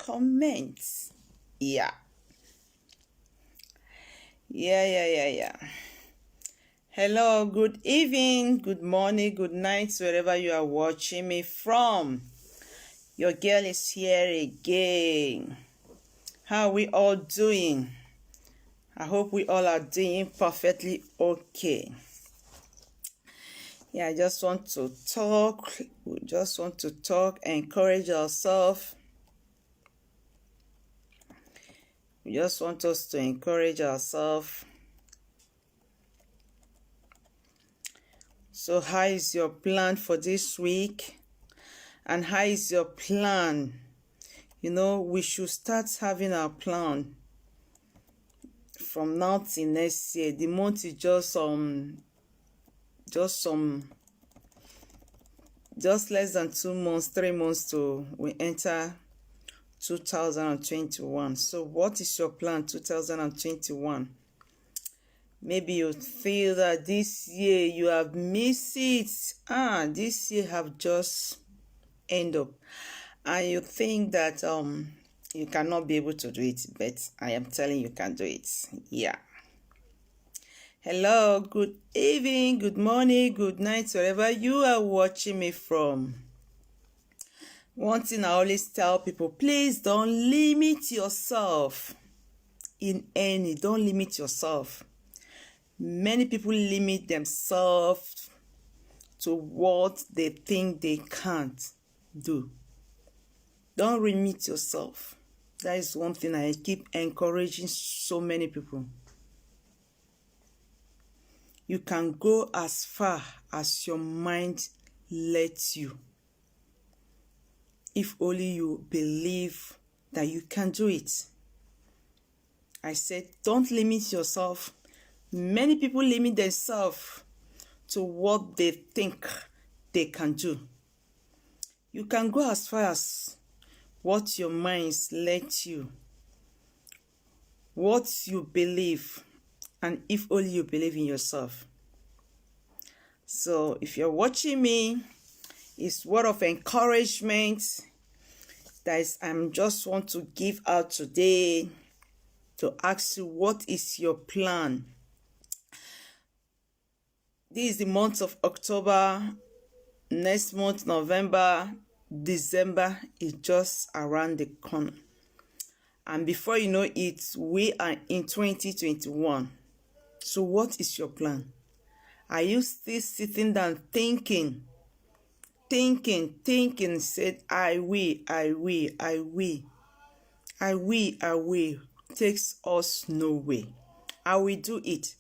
comments. Yeah. Hello, good evening, good morning, good night, wherever you are watching me from. Your girl is here again. How are we all doing? I hope we all are doing perfectly okay. Yeah, I just want to talk. We just want to talk, encourage ourselves. We just want us to encourage ourselves. So how is your plan for this week? And how is your plan? You know, we should start having our plan from now till next year. The month is just less than 2 months, 3 months to we enter 2021. So what is your plan 2021? Maybe you feel that this year you have missed it. This year have just end up, and you think that you cannot be able to do it, but I am telling you can do it. Yeah. Hello, good evening, good morning, good night, wherever you are watching me from. One thing I always tell people, please don't limit yourself don't limit yourself. Many people limit themselves to what they think they can't do. Don't limit yourself. That is one thing I keep encouraging so many people. You can go as far as your mind lets you, if only you believe that you can do it. I said, don't limit yourself. Many people limit themselves to what they think they can do. You can go as far as what your minds let you, what you believe, and if only you believe in yourself. So if you're watching me, it's word of encouragement that I'm just want to give out today to ask you, what is your plan? This is the month of October. Next month, November, December is just around the corner. And before you know it, we are in 2021. So what is your plan? Are you still sitting down thinking, said, I will, takes us nowhere. I will do it.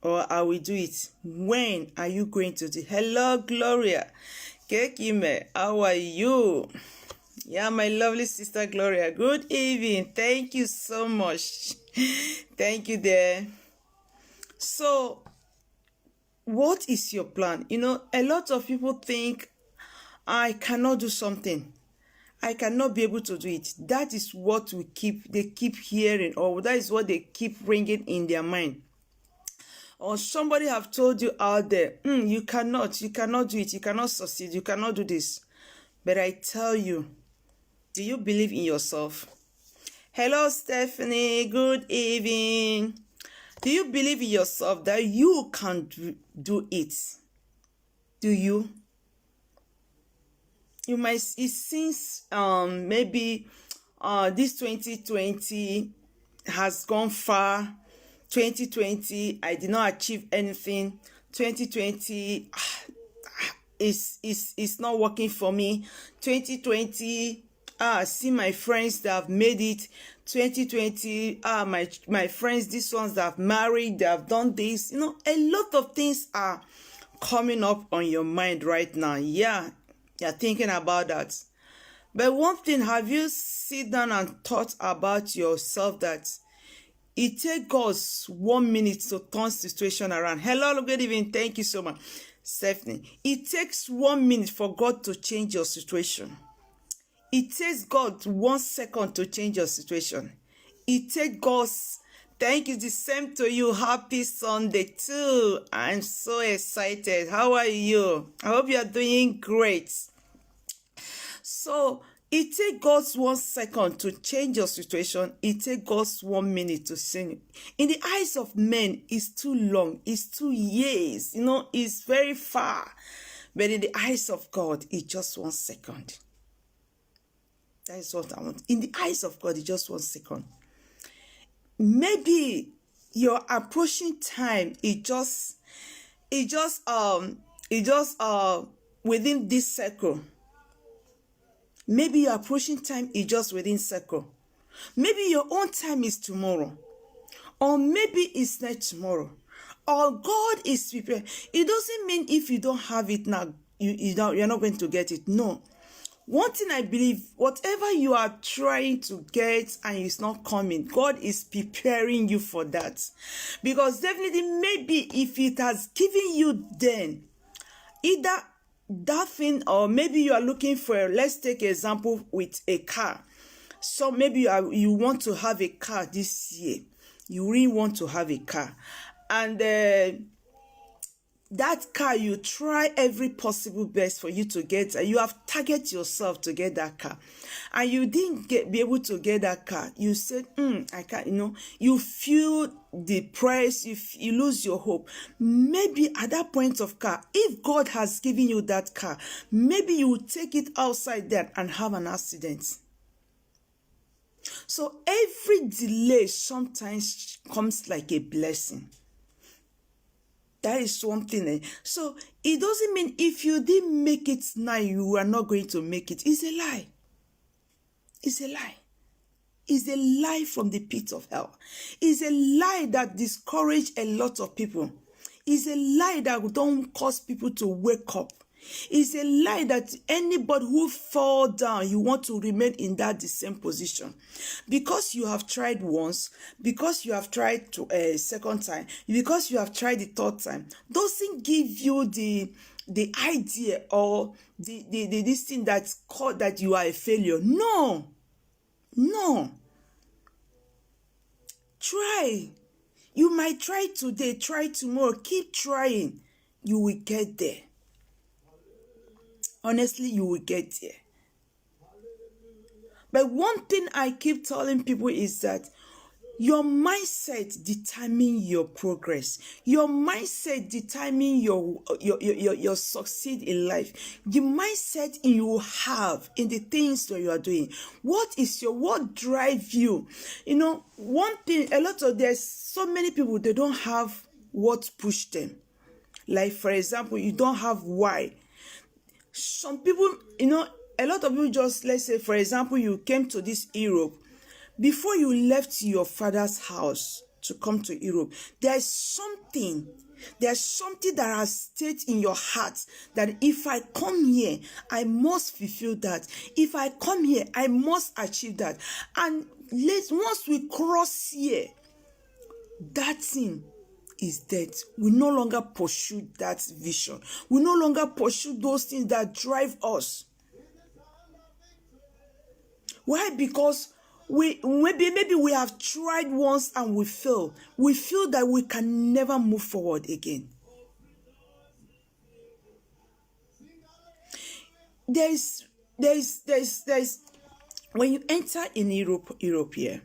Or I will do it. When are you going to do it? Hello, Gloria. Kekime, how are you? Yeah, my lovely sister Gloria. Good evening. Thank you so much. Thank you there. So, what is your plan? You know, a lot of people think, I cannot do something. I cannot be able to do it. That is what they keep hearing, or that is what they keep ringing in their mind. Or somebody have told you out there, you cannot do it, you cannot succeed, you cannot do this. But I tell you, do you believe in yourself? Hello, Stephanie, good evening. Do you believe in yourself that you can do it? Do you? You might, it seems maybe this 2020 has gone far. 2020, I did not achieve anything. 2020 is not working for me. 2020, see my friends that have made it. 2020, my friends, these ones that have married, they have done this. You know, a lot of things are coming up on your mind right now. Yeah, you're thinking about that. But one thing, have you sit down and thought about yourself that it takes us 1 minute to turn situation around? Hello, good evening. Thank you so much, Stephanie. It takes 1 minute for God to change your situation. It takes God 1 second to change your situation. It takes God's. Thank you. The same to you. Happy Sunday too. I'm so excited. How are you? I hope you are doing great. So It takes God's 1 second to change your situation. It takes God's 1 minute to send you. In the eyes of men, it's too long. It's 2 years. It's very far. But in the eyes of God, it's just 1 second. That is what I want. In the eyes of God, it's just 1 second. Maybe your approaching time is just within this circle. Maybe your approaching time is just within circle. Maybe your own time is tomorrow. Or maybe it's not tomorrow. Or God is prepared. It doesn't mean if you don't have it now, you're not going to get it. No. One thing I believe, whatever you are trying to get and it's not coming, God is preparing you for that. Because definitely, maybe if it has given you then, either that thing, or maybe you are looking for, let's take an example with a car. So maybe you want to have a car this year. You really want to have a car. And that car, you try every possible best for you to get. You have targeted yourself to get that car, and you didn't be able to get that car. You said, I can't. You feel depressed. You lose your hope. Maybe at that point of car, if God has given you that car, maybe you will take it outside there and have an accident. So every delay sometimes comes like a blessing. That is something. So it doesn't mean if you didn't make it now, you are not going to make it. It's a lie. It's a lie. It's a lie from the pit of hell. It's a lie that discourages a lot of people. It's a lie that don't cause people to wake up. It's a lie that anybody who fall down, you want to remain in the same position. Because you have tried once, because you have tried a second time, because you have tried the third time, doesn't give you the idea or this thing that's called that you are a failure. No. Try. You might try today, try tomorrow, keep trying. You will get there. Honestly, you will get there. But one thing I keep telling people is that your mindset determines your progress. Your mindset determines your succeed in life. The mindset you have in the things that you are doing. What drive you? One thing, there's so many people, they don't have what push them. Like, for example, you don't have why. Some people, a lot of you just, let's say, for example, you came to this Europe. Before you left your father's house to come to Europe, there's something that has stayed in your heart that if I come here, I must fulfill that. If I come here, I must achieve that. And once we cross here, that thing is dead. We no longer pursue that vision. We no longer pursue those things that drive us. Why? Because maybe we have tried once and we fail. We feel that we can never move forward again. There's when you enter in Europe here,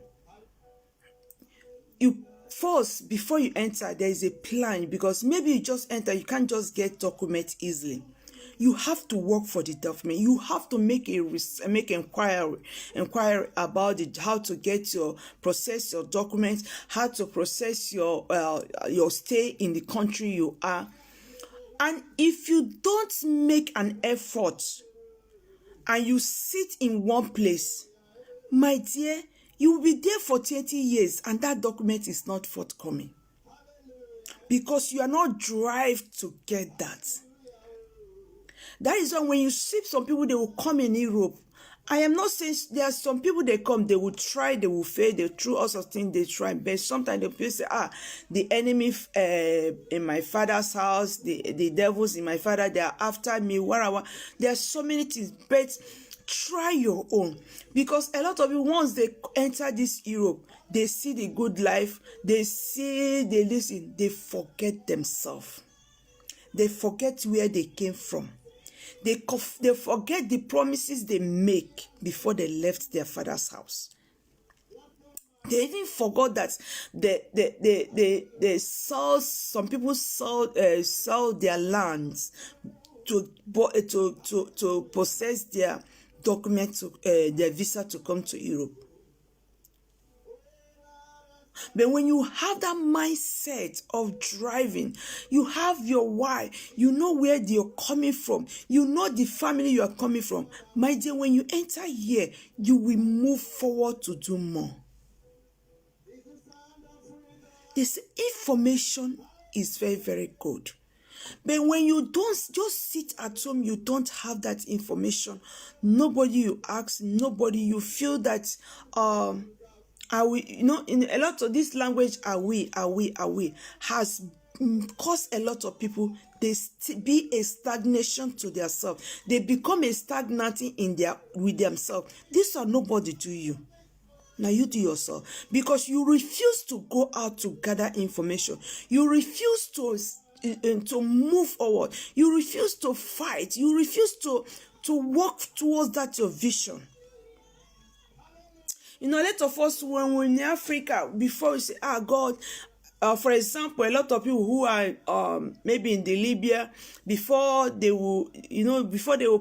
first, before you enter, there is a plan, because maybe you just enter, you can't just get documents easily. You have to work for the document. You have to make inquiry about how to process your documents, how to process your stay in the country you are. And if you don't make an effort and you sit in one place, my dear, you will be there for 20 years and that document is not forthcoming. Because you are not driven to get that. That is why when you see some people, they will come in Europe. I am not saying there are some people, they come, they will try, they will fail, they through all sorts of things, they try. But sometimes they will say, the enemy in my father's house, the devils in my father, they are after me, whatever. There are so many things, but try your own. Because a lot of you, once they enter this Europe, they see the good life, they listen, they forget themselves. They forget where they came from. They forget the promises they make before they left their father's house. They even forgot that they sell, some people sell their lands to possess their document, their visa to come to Europe. But when you have that mindset of driving, you have your why, you know where you're coming from, you know the family you are coming from. My dear, when you enter here, you will move forward to do more. This information is very, very good. But when you don't just sit at home, you don't have that information. Nobody you ask, nobody you feel that are we, in a lot of this language, are we, has caused a lot of people, they be a stagnation to themselves. They become a stagnating with themselves. This are nobody to you. Now you do yourself, because you refuse to go out to gather information. You refuse to move forward. You refuse to fight. You refuse to work towards that your vision. A lot of us, when we're in Africa, before we say, God, for example, a lot of people who are maybe in the Libya, before they will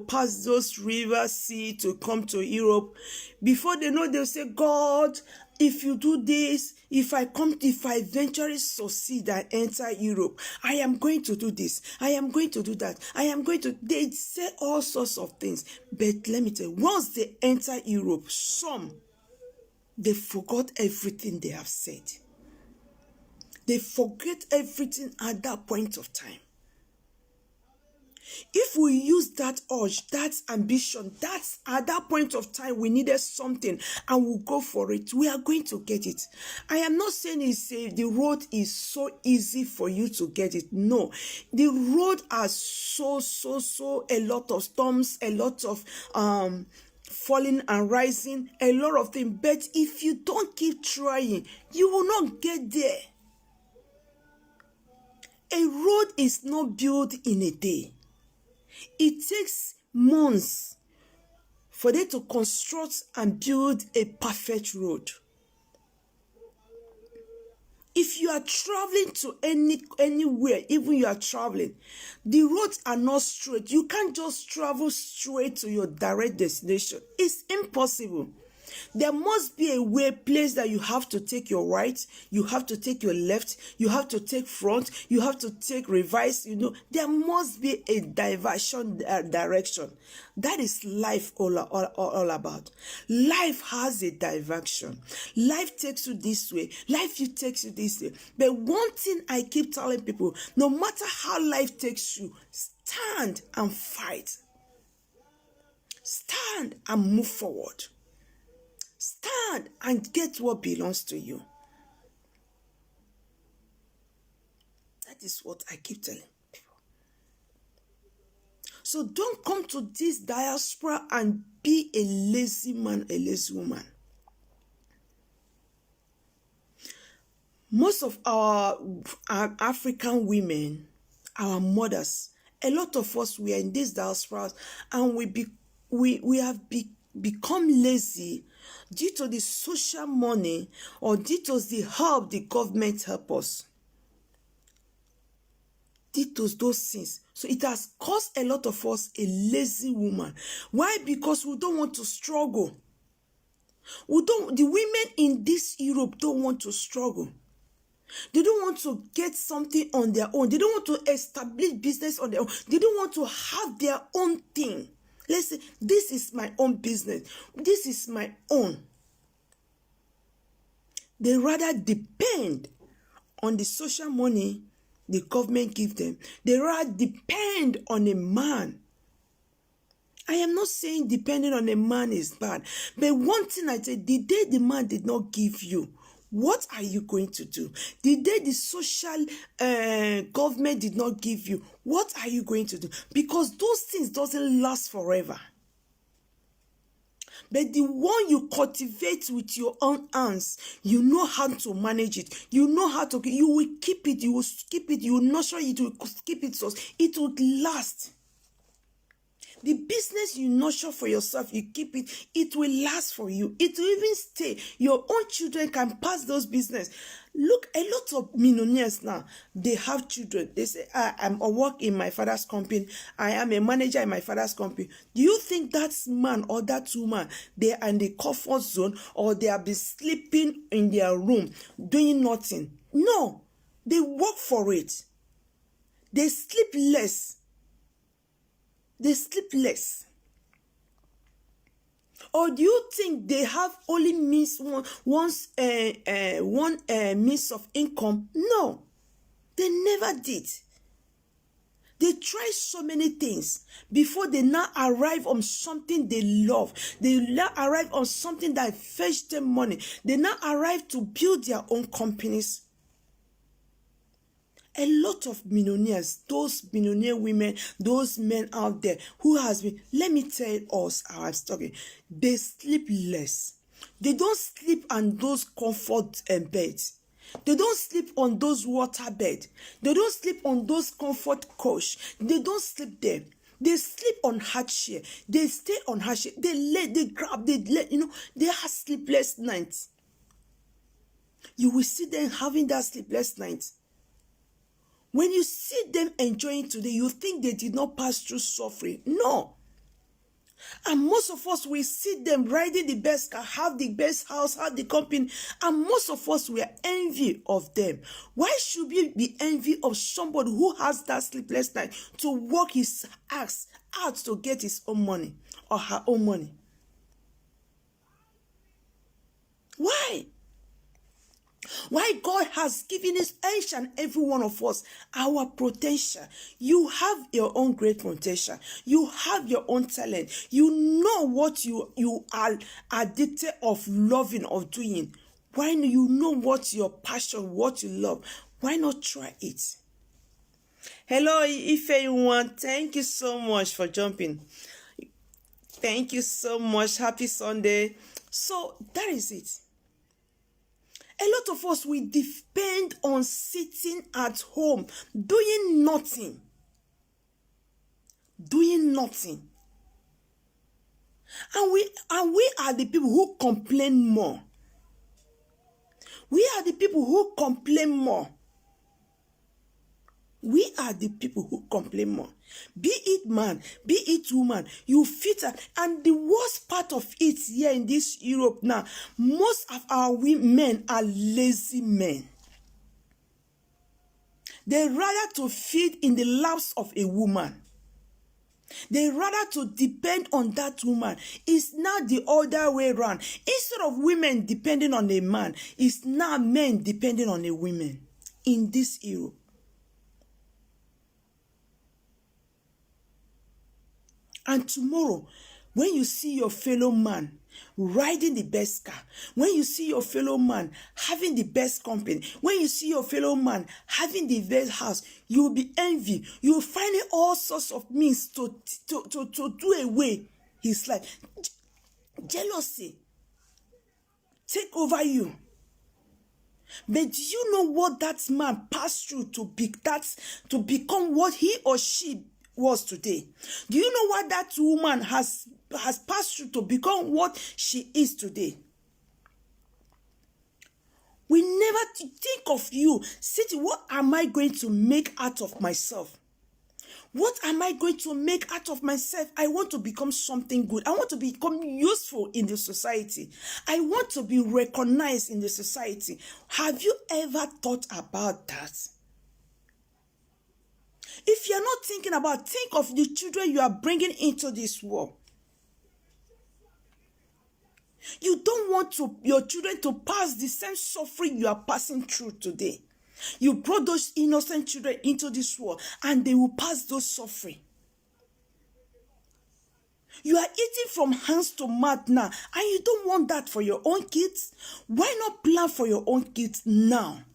pass those rivers, sea to come to Europe, before they know, they'll say, God, if you do this, if I eventually succeed and enter Europe, I am going to do this, I am going to do that, they say all sorts of things. But let me tell you, once they enter Europe, they forgot everything they have said. They forget everything at that point of time. If we use that urge, that ambition, that's at that point of time we needed something and we'll go for it, we are going to get it. I am not saying the road is so easy for you to get it. No, the road has so a lot of storms, a lot of falling and rising, a lot of things. But if you don't keep trying, you will not get there. A road is not built in a day. It takes months for them to construct and build a perfect road. If you are traveling to anywhere, even you are traveling, the roads are not straight. You can't just travel straight to your direct destination. It's impossible. There must be a place that you have to take your right, you have to take your left, you have to take front, you have to take reverse. There must be a diversion direction. That is life all about. Life has a diversion. Life takes you this way. Life takes you this way. But one thing I keep telling people, no matter how life takes you, stand and fight. Stand and move forward. Stand and get what belongs to you. That is what I keep telling people. So don't come to this diaspora and be a lazy man, a lazy woman. Most of our African women, our mothers, a lot of us, we are in this diaspora and we have become lazy due to the social money or due to the help the government help us. Due to those things. So it has caused a lot of us a lazy woman. Why? Because we don't want to struggle. The women in this Europe don't want to struggle. They don't want to get something on their own. They don't want to establish business on their own. They don't want to have their own thing. Let's say, this is my own business. This is my own. They rather depend on the social money the government gives them. They rather depend on a man. I am not saying depending on a man is bad. But one thing I say, the day the man did not give you, what are you going to do? The day the social government did not give you, what are you going to do? Because those things doesn't last forever. But the one you cultivate with your own hands, you know how to manage it. You know how to, you will keep it, you will keep it, you will nurture it, you will keep it so it will last. The business you nurture for yourself, you keep it, it will last for you. It will even stay. Your own children can pass those business. Look, a lot of millionaires now, they have children. They say, I work in my father's company. I am a manager in my father's company. Do you think that man or that woman, they are in the comfort zone, or they have been sleeping in their room doing nothing? No, they work for it. They sleep less. They sleep less. Or do you think they have only one means of income? No, they never did. They try so many things before they now arrive on something they love. They now arrive on something that fetch them money. They now arrive to build their own companies. A lot of millionaires, those millionaire women, those men out there who has been, let me tell us how I'm talking, they sleep less. They don't sleep on those comfort beds. They don't sleep on those water beds. They don't sleep on those comfort couch. They don't sleep there. They sleep on hard chair. They stay on hard chair. They grab, they have sleepless nights. You will see them having that sleepless night. When you see them enjoying today, you think they did not pass through suffering. No. And most of us, we see them riding the best car, have the best house, have the company. And most of us, we are envy of them. Why should we be envy of somebody who has that sleepless night to work his ass out to get his own money or her own money? Why? Why God has given each and every one of us our potential. You have your own great potential. You have your own talent. You know what you are addicted of loving, of doing. Why you know what your passion, what you love? Why not try it? Hello, Ifeyuwan. Thank you so much for jumping. Thank you so much. Happy Sunday. So that is it. A lot of us, we depend on sitting at home, doing nothing. Doing nothing. And we are the people who complain more. We are the people who complain more. We are the people who complain more. Be it man, be it woman, you fit. And the worst part of it here in this Europe now, most of our men are lazy men. They rather to feed in the laps of a woman. They rather to depend on that woman. It's now the other way around. Instead of women depending on a man, it's now men depending on a woman in this Europe. And tomorrow, when you see your fellow man riding the best car, when you see your fellow man having the best company, when you see your fellow man having the best house, you will be envy. You will find all sorts of means to do away his life. Jealousy take over you. But do you know what that man passed through to become what he or she was today? Do you know what that woman has passed through to become what she is today? We never think of you. City, what am I going to make out of myself? What am I going to make out of myself? I want to become something good. I want to become useful in the society. I want to be recognized in the society. Have you ever thought about that? If you're not thinking about, think of the children you are bringing into this world. You don't want your children to pass the same suffering you are passing through today. You brought those innocent children into this world and they will pass those suffering. You are eating from hands to mouth now and you don't want that for your own kids. Why not plan for your own kids now?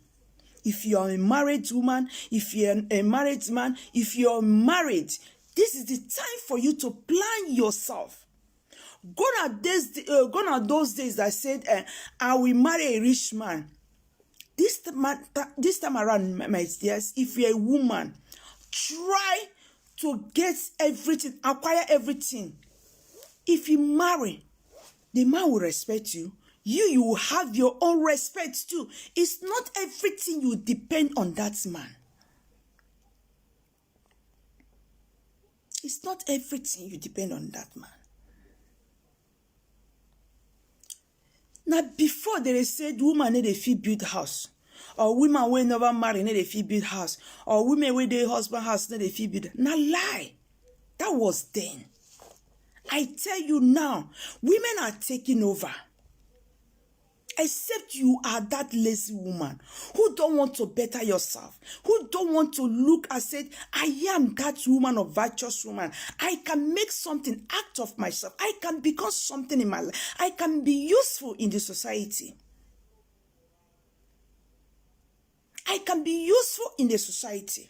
If you are a married woman, if you're a married man, if you're married, this is the time for you to plan yourself. Gone are those days that said, I will marry a rich man. This time around, my dears, if you're a woman, try to get everything, acquire everything. If you marry, the man will respect you. You will have your own respect too. It's not everything you depend on that man. It's not everything you depend on that man. Now, before they said woman need a fit build house, or women will never marry need a fit build house, or women with their husband house need a fit build. Now lie. That was then. I tell you now, women are taking over. Except you are that lazy woman who don't want to better yourself, who don't want to look and say, I am that woman of virtuous woman. I can make something out of myself. I can become something in my life. I can be useful in the society. I can be useful in the society.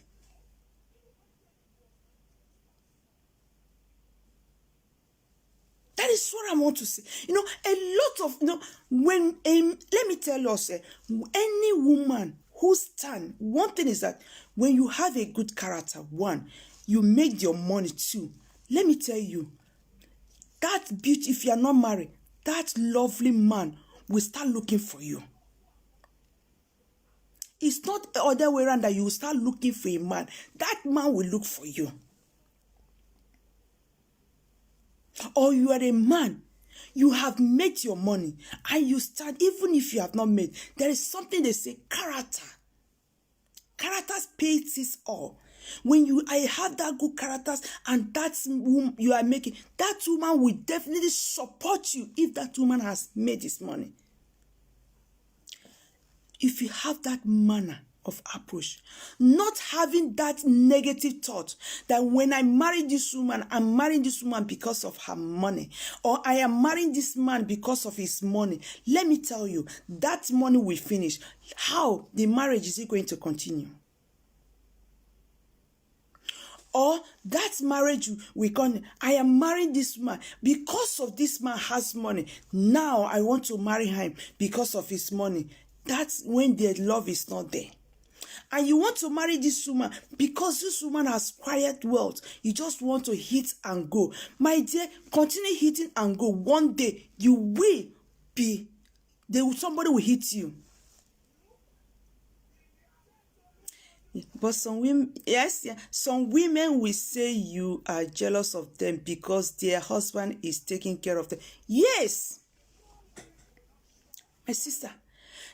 That is what I want to say. A lot of, when, let me tell us, any woman who stand, one thing is that when you have a good character, one, you make your money too. Let me tell you, that beauty, if you are not married, that lovely man will start looking for you. It's not the other way around that you will start looking for a man. That man will look for you. Or you are a man, you have made your money, and you start, even if you have not made, there is something they say, character. Character pays this all. When I have that good characters, and that woman you are making, that woman will definitely support you if that woman has made this money. If you have that manner of approach, not having that negative thought that when I marry this woman, I'm marrying this woman because of her money, or I am marrying this man because of his money. Let me tell you, that money will finish. How the marriage is it going to continue? Or that marriage we can, I am marrying this man because of this man has money. Now I want to marry him because of his money. That's when the love is not there. And you want to marry this woman because this woman has quiet wealth. You just want to hit and go. My dear, continue hitting and go. One day, you will be, somebody will hit you. But some women, some women will say you are jealous of them because their husband is taking care of them. Yes. My sister.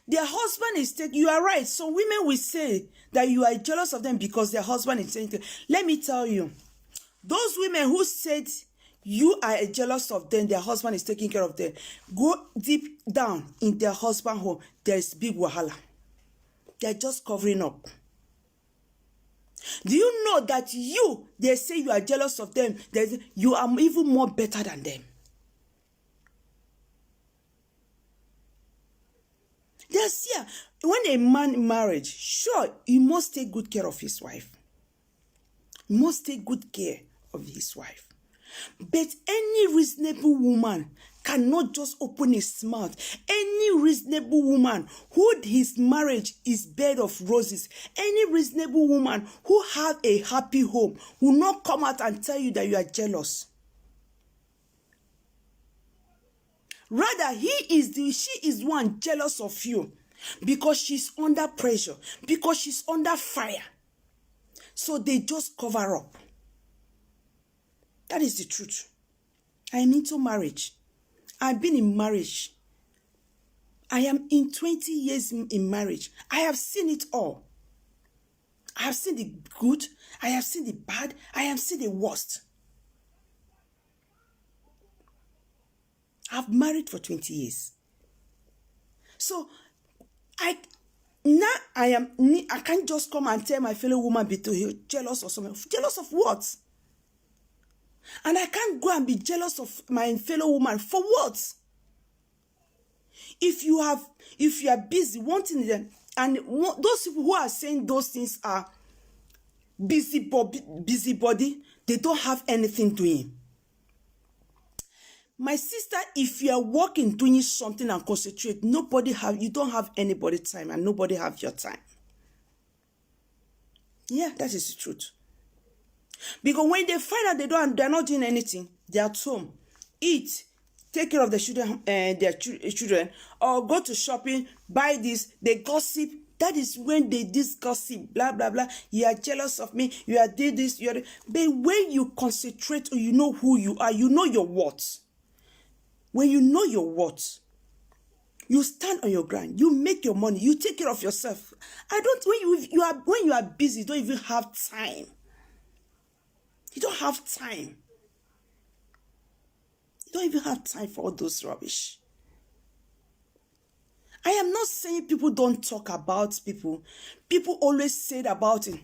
Their husband is taking, you are right. Some women will say that you are jealous of them because their husband is taking care. Let me tell you, those women who said you are jealous of them, their husband is taking care of them, go deep down in their husband home, there is big wahala. They're just covering up. Do you know that they say you are jealous of them, you are even more better than them? Yes, yeah. When a man in marriage, sure, he must take good care of his wife. He must take good care of his wife. But any reasonable woman cannot just open his mouth. Any reasonable woman who his marriage is bed of roses, any reasonable woman who have a happy home will not come out and tell you that you are jealous. Rather, she is one jealous of you because she's under pressure, because she's under fire. So they just cover up. That is the truth. I am into marriage. I've been in marriage. I am in 20 years in marriage. I have seen it all. I have seen the good. I have seen the bad. I have seen the worst. I've married for 20 years. So I can't just come and tell my fellow woman be jealous of something. Jealous of what? And I can't go and be jealous of my fellow woman for what? If you are busy wanting them, and those people who are saying those things are busybody, they don't have anything doing. My sister, if you are working, doing something and concentrate, you don't have anybody time and nobody have your time. Yeah, that is the truth. Because when they find out they're not doing anything, they're at home, eat, take care of the children, their children, or go to shopping, buy this, they gossip. That is when they gossip, blah, blah, blah. You are jealous of me, you are did this, you are. But when you concentrate or you know who you are, you know your worth. When you know your worth, you stand on your ground, you make your money, you take care of yourself. When you are busy, you don't even have time. You don't have time. You don't even have time for all those rubbish. I am not saying people don't talk about people. People always say about it.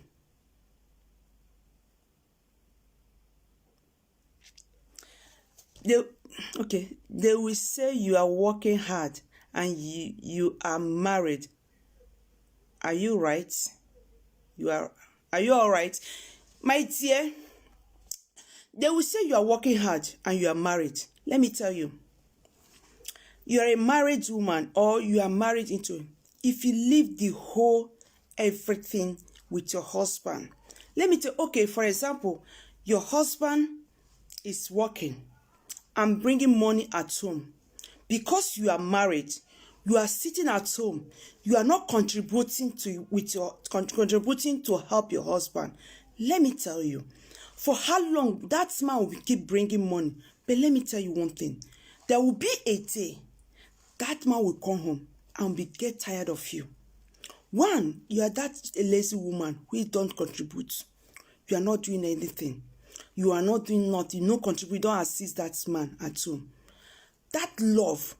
They will say you are working hard and you are married. Are you right? Are you all right? My dear, they will say you are working hard and you are married. Let me tell you. You are a married woman or you are married into. If you leave the whole everything with your husband. Let me tell you, okay, for example, your husband is working and bringing money at home. Because you are married, you are sitting at home. You are not contributing to help your husband. Let me tell you, for how long that man will keep bringing money. But let me tell you one thing. There will be a day that man will come home and get tired of you. One, you are that a lazy woman who don't contribute. You are not doing anything. You are not doing nothing. No contribute. You don't assist that man at home. That love,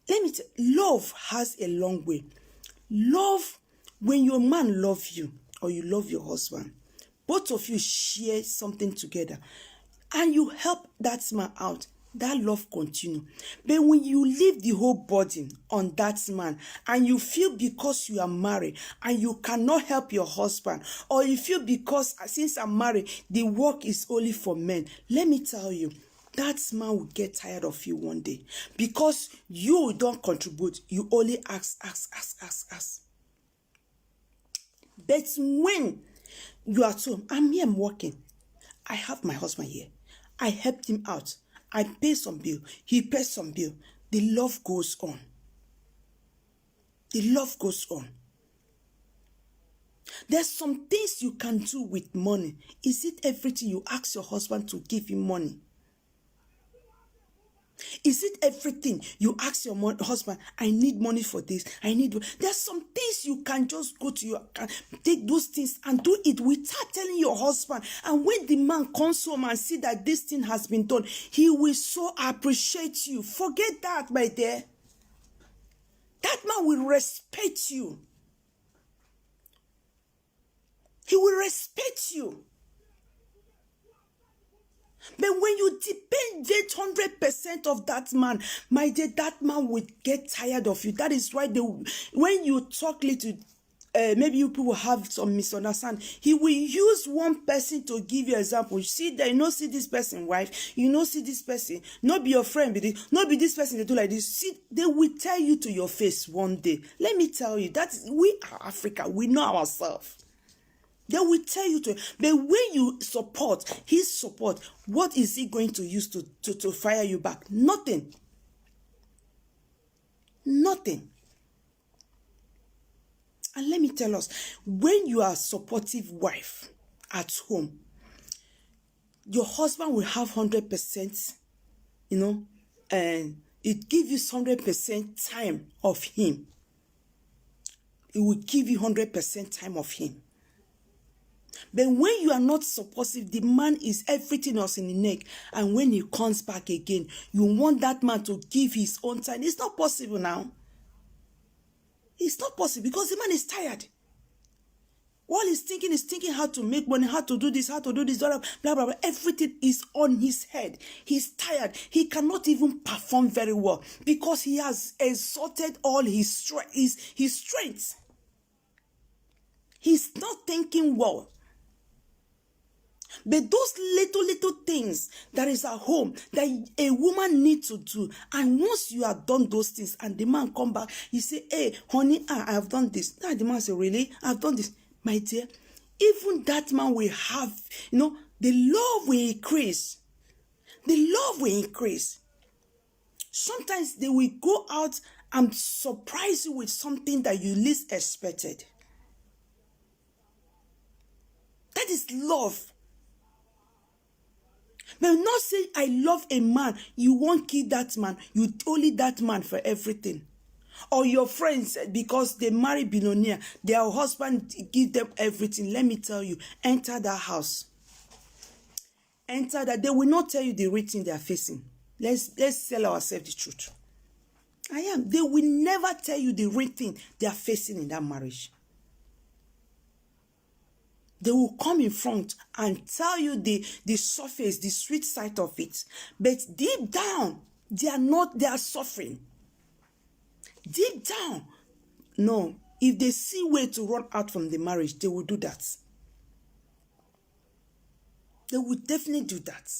let me tell you, love has a long way. Love, when your man loves you or you love your husband, both of you share something together and you help that man out, that love continue. But when you leave the whole burden on that man and you feel because you are married and you cannot help your husband, or you feel because since I'm married, the work is only for men, let me tell you, that man will get tired of you one day because you don't contribute. You only ask. But when you are at home, I'm working. I have my husband here. I helped him out. I pay some bill. He pays some bill. The love goes on. The love goes on. There's some things you can do with money. Is it everything you ask your husband to give you money? Is it everything you ask your husband, I need money for this, I need... There's some things you can just go to your account, take those things and do it without telling your husband. And when the man comes home and see that this thing has been done, he will so appreciate you. Forget that, my dear. That man will respect you. He will respect you. But when you depend 100% of that man, my dear, that man will get tired of you. That is why when you talk little, maybe you people have some misunderstanding. He will use one person to give you example. You see that, see this person wife, see this person, not be your friend, not be this person they do like this. See, they will tell you to your face one day. Let me tell you, we are Africa. We know ourselves. They will tell you to, but when you support his support, what is he going to use to fire you back? Nothing. Nothing. And let me tell us, when you are a supportive wife at home, your husband will have 100%, and it gives you 100% time of him. It will give you 100% time of him. But when you are not supportive, the man is everything else in the neck. And when he comes back again, you want that man to give his own time. It's not possible now. It's not possible because the man is tired. All he's thinking is how to make money, how to do this, blah, blah, blah. Everything is on his head. He's tired. He cannot even perform very well because he has exhausted all his strength. He's not thinking well. But those little things that is at home that a woman needs to do, and once you have done those things and the man come back, you say, hey, honey, I have done this. Now the man say, really? I've done this. My dear, even that man will have, the love will increase. The love will increase. Sometimes they will go out and surprise you with something that you least expected. That is love. But not say, I love a man, you won't kill that man, you only that man for everything. Or your friends, because they marry billionaire, their husband give them everything. Let me tell you, enter that house. Enter that. They will not tell you the real thing they are facing. Let's tell ourselves the truth. They will never tell you the real thing they are facing in that marriage. They will come in front and tell you the surface, the sweet side of it. But deep down, they are suffering. Deep down, no. If they see way to run out from the marriage, they will do that. They will definitely do that.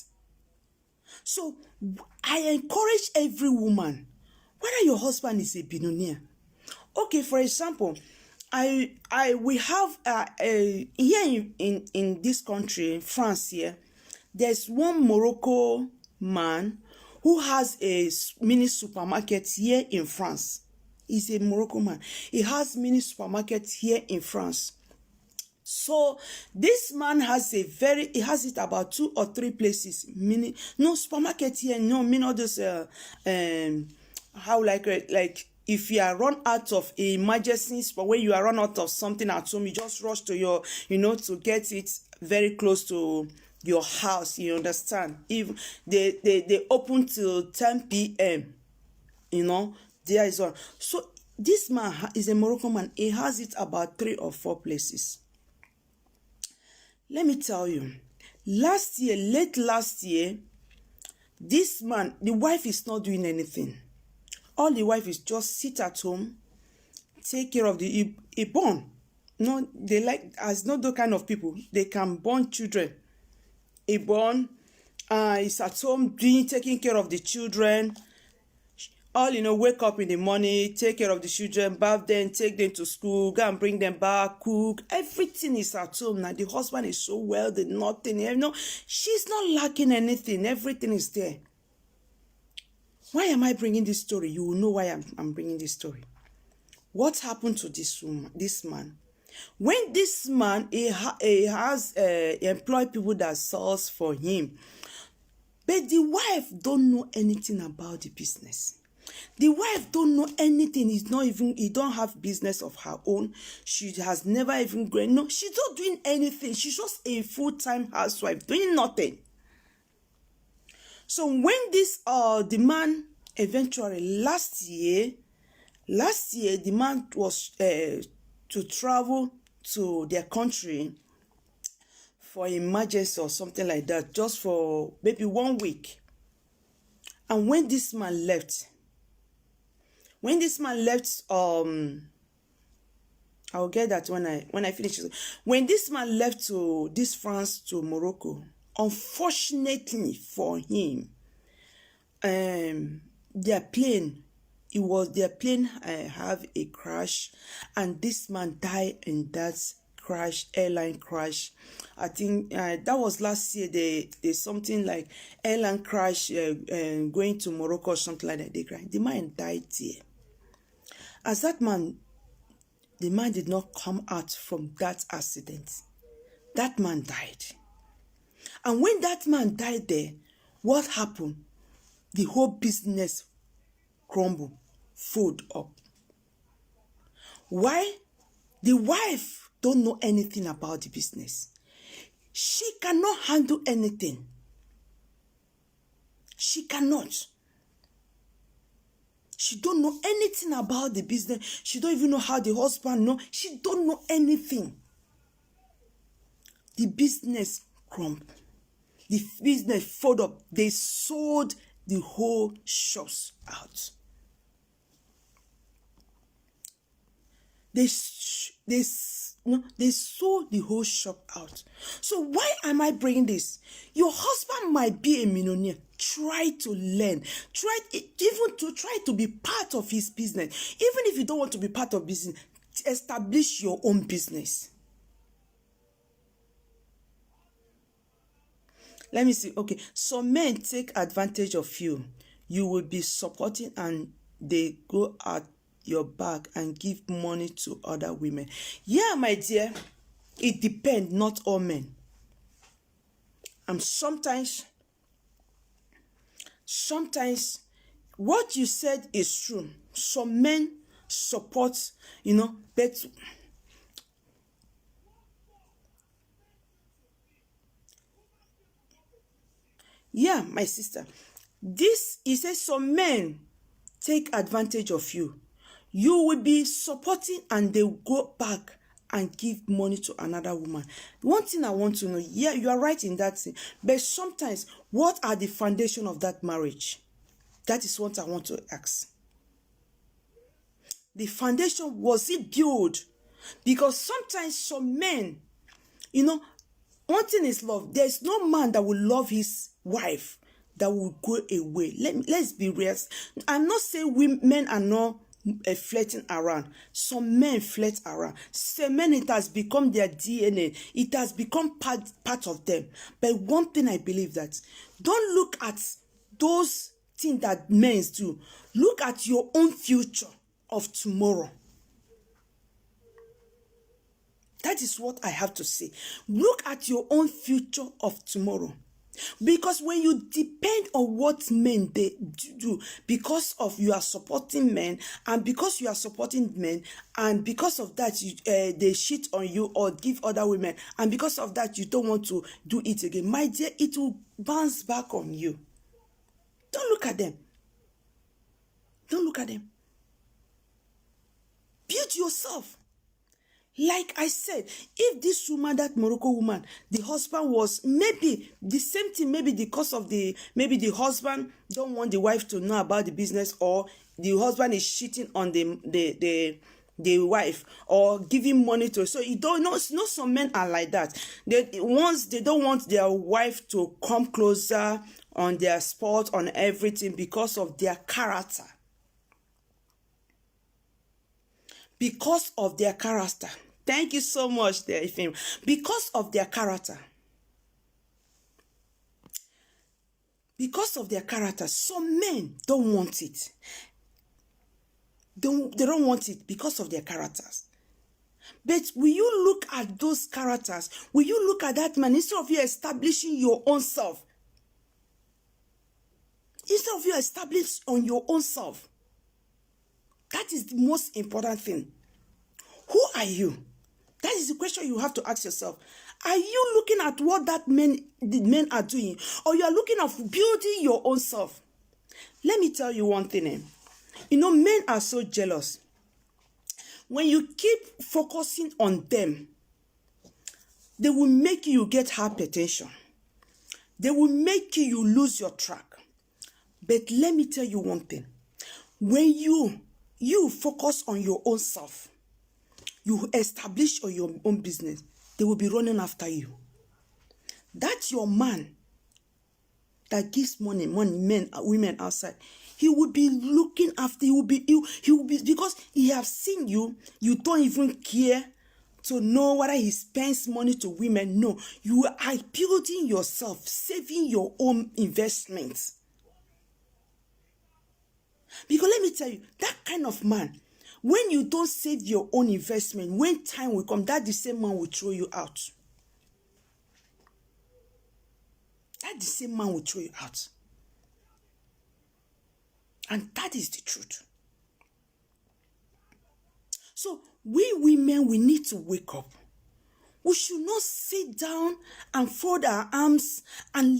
So, I encourage every woman, whether your husband is a billionaire. Okay, for example, we have here in this country, in France here, there's one Morocco man who has a mini supermarket here in France. He's a Moroccan man. He has mini supermarket here in France. So this man has he has it about 2 or 3 places. No supermarket here, no, all those how like if you are run out of emergencies, but when you are run out of something at home, you just rush to your, to get it very close to your house, you understand? If they open till 10 p.m., there is one. So this man is a Moroccan man. He has it about 3 or 4 places. Let me tell you, late last year, this man, the wife is not doing anything. All the wife is just sit at home, take care of the born. No, they as not the kind of people, they can born children. A born is at home taking care of the children. All, wake up in the morning, take care of the children, bath them, take them to school, go and bring them back, cook. Everything is at home now. The husband is so wealthy, nothing. She's not lacking anything. Everything is there. Why am I bringing this story? You will know why I'm bringing this story. What happened to this man? When this man, he has employed people that sells for him, but the wife don't know anything about the business. The wife don't know anything. He don't have business of her own. She has never even grown. No, she's not doing anything. She's just a full-time housewife doing nothing. So when the man eventually last year the man was to travel to their country for emergency or something like that, just for maybe 1 week. And when this man left, I'll get that when I finish. When this man left to this France to Morocco, unfortunately for him, their plane have a crash, and this man died in that airline crash. I think that was last year. They something like airline crash going to Morocco or something like that. The man died there. As the man did not come out from that accident. That man died. And when that man died there, what happened? The whole business crumbled, fold up. Why? The wife don't know anything about the business. She cannot handle anything. She cannot. She don't know anything about the business. She don't even know how the husband know. She don't know anything. The business crumbled. The business fold up. They sold the whole shops out. They sold the whole shop out. So why am I bringing this? Your husband might be a millionaire. Try to learn. Try to be part of his business. Even if you don't want to be part of business, establish your own business. Let me see. Okay, some men take advantage of you. You will be supporting and they go at your back and give money to other women. Yeah, my dear, it depends, not all men. And sometimes what you said is true. Some men support, but yeah, my sister, this is a some men take advantage of you. You will be supporting and they will go back and give money to another woman. One thing I want to know, yeah, you are right in that thing, but sometimes what are the foundation of that marriage? That is what I want to ask. The foundation, was it built? Because sometimes some men, one thing is love. There's no man that will love his wife that will go away. Let's be real. I'm not saying men are not flirting around. Some men flirt around. Some men, it has become their DNA. It has become part of them. But one thing I believe that, don't look at those things that men do. Look at your own future of tomorrow. That is what I have to say. Look at your own future of tomorrow. Because when you depend on what men they do, because of you are supporting men, and because you are supporting men, and because of that they cheat on you or give other women, and because of that you don't want to do it again, my dear, it will bounce back on you. Don't look at them. Don't look at them. Build yourself. Like I said, if this woman, that Morocco woman, the husband was maybe the same thing, maybe because of maybe the husband don't want the wife to know about the business, or the husband is cheating on the wife or giving money to her. So you don't know, some men are like that. They don't want their wife to come closer on their sport, on everything, because of their character. Because of their character. Thank you so much there, Ifem. Because of their character. Because of their character, some men don't want it. They don't want it because of their characters. But will you look at those characters? Will you look at that man instead of you establishing your own self? Instead of you establish on your own self. That is the most important thing. Who are you? That is the question you have to ask yourself. Are you looking at what the men are doing, or you are looking at building your own self? Let me tell you one thing. Men are so jealous. When you keep focusing on them, they will make you get hypertension. They will make you lose your track. But let me tell you one thing. When you focus on your own self, you establish on your own business, they will be running after you. That's your man that gives money, men, women outside. He will be looking after you. He will be, because he has seen you. You don't even care to know whether he spends money to women. No, you are building yourself, saving your own investments. Because let me tell you, that kind of man, when you don't save your own investment, when time will come, that the same man will throw you out. That the same man will throw you out. And that is the truth. So we women, we need to wake up. We should not sit down and fold our arms and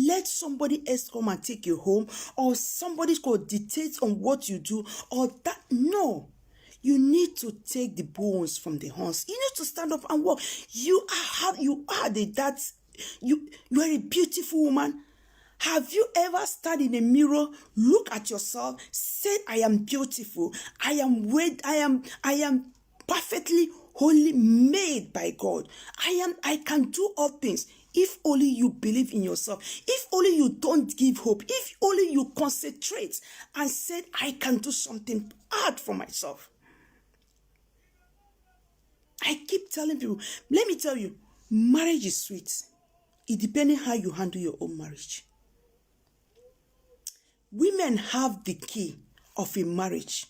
let somebody else come and take you home, or somebody could dictate on what you do, or that. No. You need to take the bones from the horns. You need to stand up and walk. You are a beautiful woman. Have you ever stood in a mirror, look at yourself, said, I am beautiful. I am perfectly wholly made by God. I can do all things. If only you believe in yourself. If only you don't give hope. If only you concentrate and said, I can do something hard for myself. I keep telling people, let me tell you, marriage is sweet. It depends how you handle your own marriage. Women have the key of a marriage.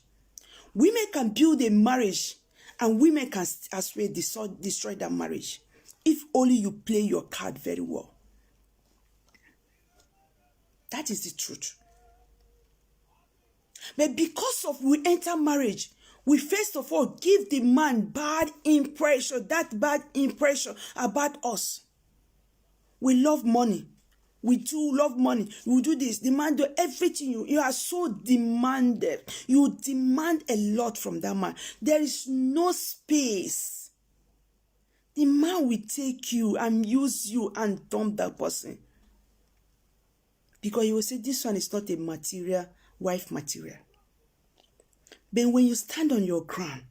Women can build a marriage, and women can as well destroy that marriage if only you play your card very well. That is the truth. But because of we enter marriage, we first of all give the man bad impression, that bad impression about us. We love money. We do love money. You do this, demand everything. You are so demanded. You demand a lot from that man. There is no space. The man will take you and use you and dump that person. Because he will say, this one is not a material, wife material. But when you stand on your ground,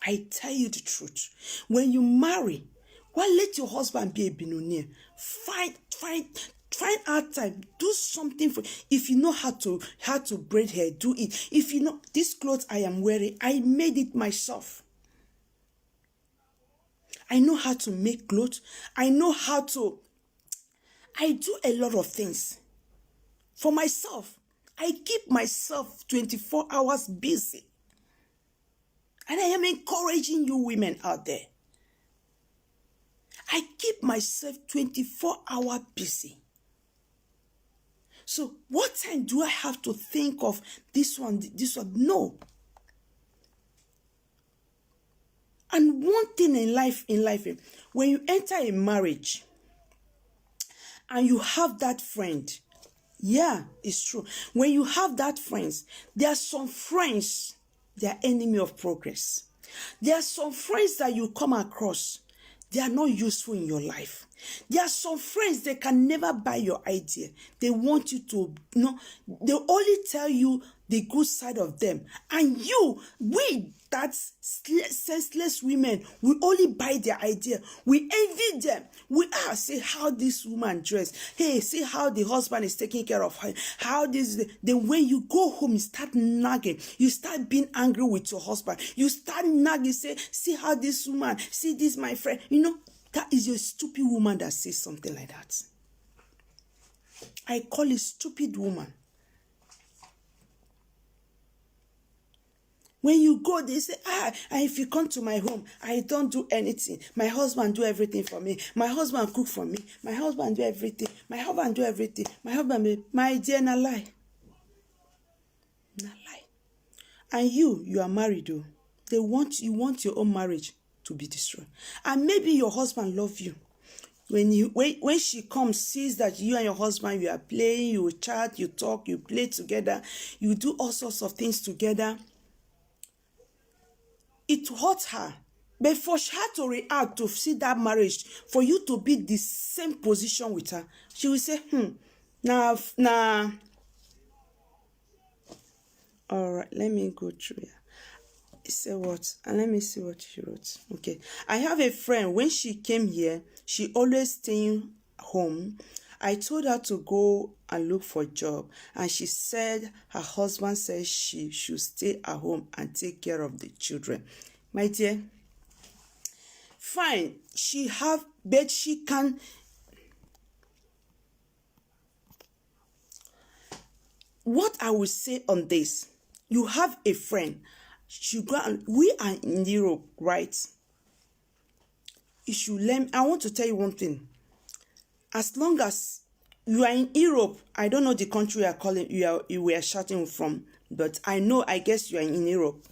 I tell you the truth. When you marry, well, let your husband be a billionaire. Find out time. Do something for. If you know how to braid hair, do it. If you know this clothes I am wearing, I made it myself. I know how to make clothes. I do a lot of things for myself. I keep myself 24 hours busy. And I am encouraging you women out there. I keep myself 24 hours busy. So what time do I have to think of this one? No. And one thing in life, when you enter a marriage and you have that friend, yeah, it's true. When you have that friends, there are some friends, they are enemy of progress. There are some friends that you come across, they are not useful in your life. There are some friends, they can never buy your idea. They want you to, they only tell you the good side of them. And we, that senseless women, we only buy their idea. We envy them. We see how this woman dressed. Hey, see how the husband is taking care of her. How this, then when you go home, you start nagging. You start being angry with your husband. You start nagging, say, see how this woman, see this, my friend. That is your stupid woman that says something like that. I call it stupid woman. When you go, they say, if you come to my home, I don't do anything. My husband do everything for me. My husband cook for me. My husband do everything. My husband do everything. My dear, na lie. Na lie. And you are married though. You want your own marriage to be destroyed. And maybe your husband love you. When she comes, sees that you and your husband, you are playing, you chat, you talk, you play together, you do all sorts of things together. It hurts her. But for her to react, to see that marriage, for you to be the same position with her, she will say, nah. All right, let me go through here. He said what? And let me see what she wrote. Okay. I have a friend. When she came here, she always staying home. I told her to go and look for a job. And she said her husband says she should stay at home and take care of the children. My dear, fine. But she can. What I will say on this, you have a friend. We are in Europe, right? You should learn. I want to tell you one thing. As long as you are in Europe, I don't know the country you were shouting from, but I guess you are in Europe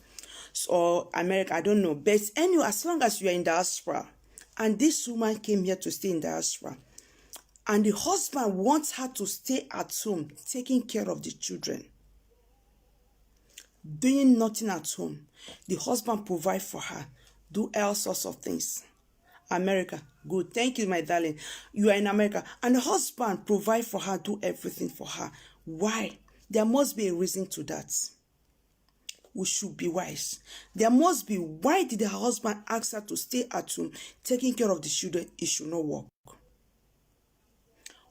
or America, I don't know. But anyway, as long as you are in diaspora, and this woman came here to stay in diaspora, and the husband wants her to stay at home, taking care of the children, doing nothing at home. The husband provide for her, do all sorts of things. America, good. Thank you, my darling. You are in America. And the husband provide for her, do everything for her. Why? There must be a reason to that. We should be wise. There must be. Why did her husband ask her to stay at home, taking care of the children? It should not work.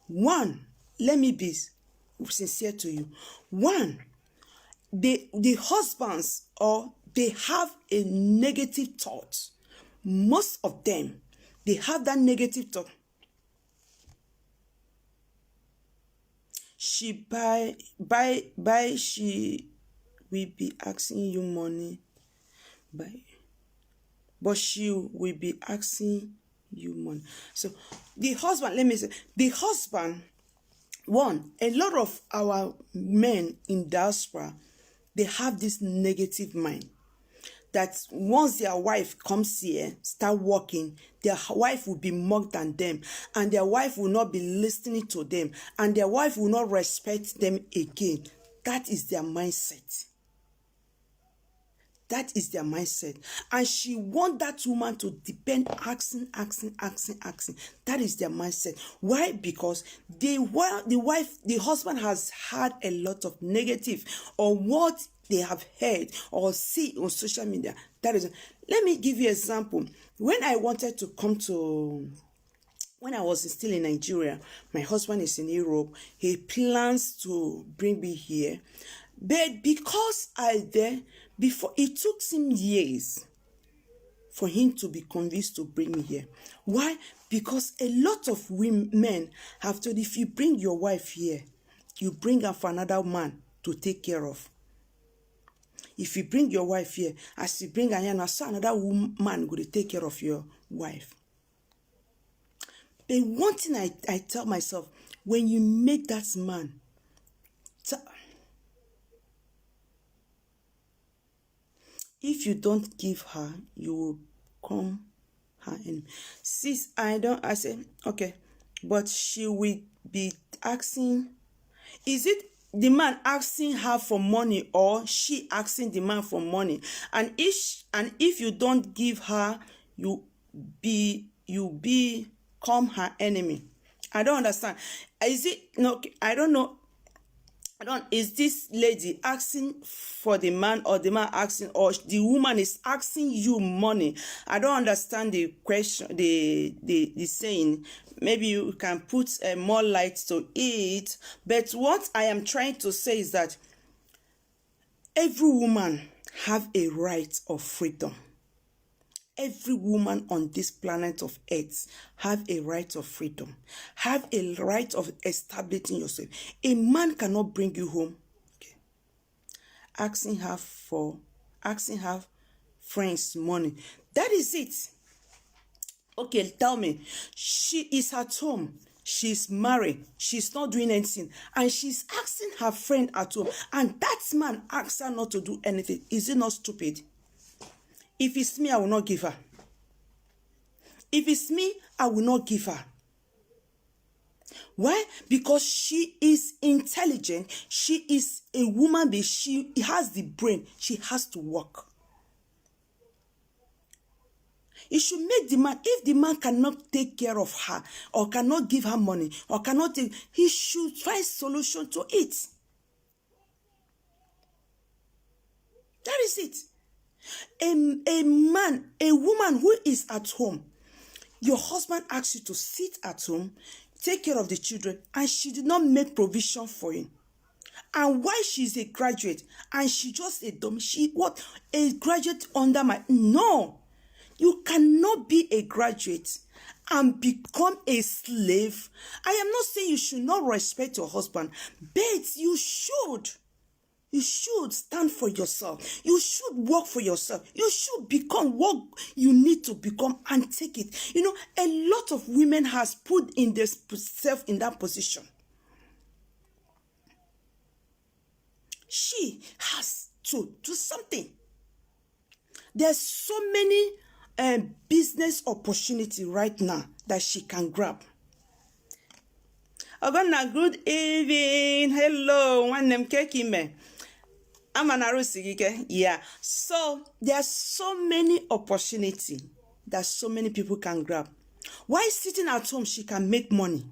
One, let me be sincere to you. One, the husbands, or they have a negative thought. Most of them, they have that negative thought. she she will be asking you money, but she will be asking you money. So the husband, let me say, the husband, one, a lot of our men in diaspora, they have this negative mind that once their wife comes here, start working, their wife will be more than them, and their wife will not be listening to them, and their wife will not respect them again. That is their mindset. That is their mindset. And she wants that woman to depend, asking. That is their mindset. Why? Because the husband has had a lot of negative on what they have heard or see on social media. That is, let me give you an example. When I was still in Nigeria, my husband is in Europe. He plans to bring me here. But because before, it took him years for him to be convinced to bring me here. Why? Because a lot of men have told, if you bring your wife here, you bring her for another man to take care of. If you bring your wife here, as you bring her here, now so another man going to take care of your wife. But one thing I tell myself, when you make that man, if you don't give her, you will come her enemy. Sis, I say, okay, but she will be asking, is it the man asking her for money or she asking the man for money? And if you don't give her, you become her enemy. I don't understand. Is it no? I don't know. Is this lady asking for the man, or the man asking, or the woman is asking you money? I don't understand the question, the saying. Maybe you can put more light to it. But what I am trying to say is that every woman have a right of freedom. Every woman on this planet of earth have a right of freedom, have a right of establishing yourself. A man cannot bring you home, okay, asking her friends money. That is it. Okay, tell me, she is at home, she's married, she's not doing anything, and she's asking her friend at home, and that man asks her not to do anything. Is it not stupid? If it's me, I will not give her. If it's me, I will not give her. Why? Because she is intelligent. She is a woman, but she has the brain. She has to work. It should make the man, if the man cannot take care of her, or cannot give her money, or cannot take, he should find solution to it. That is it. A woman who is at home, your husband asks you to sit at home, take care of the children, and she did not make provision for him. And why she's a graduate, and she just a dumb, a graduate under my, no. You cannot be a graduate and become a slave. I am not saying you should not respect your husband, but you should. You should stand for yourself. You should work for yourself. You should become what you need to become and take it. You know, a lot of women has put in themselves in that position. She has to do something. There's so many business opportunity right now that she can grab. Ogonna, good evening. Hello, one name Keki me. Yeah. So there's so many opportunity that so many people can grab. While sitting at home, she can make money.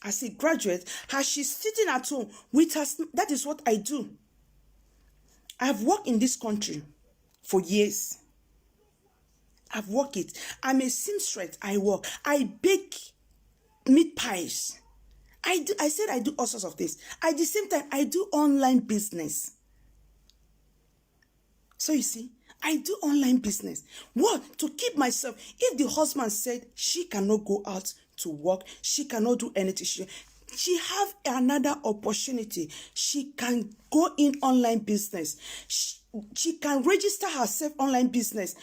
As a graduate, as she's sitting at home with us, that is what I do. I've worked in this country for years. I've worked it. I'm a seamstress. I work. I bake meat pies. I said I do all sorts of things. At the same time, I do online business. So you see, I do online business. What? To keep myself. If the husband said she cannot go out to work, she cannot do anything, she have another opportunity. She can go in online business. She can register herself online business.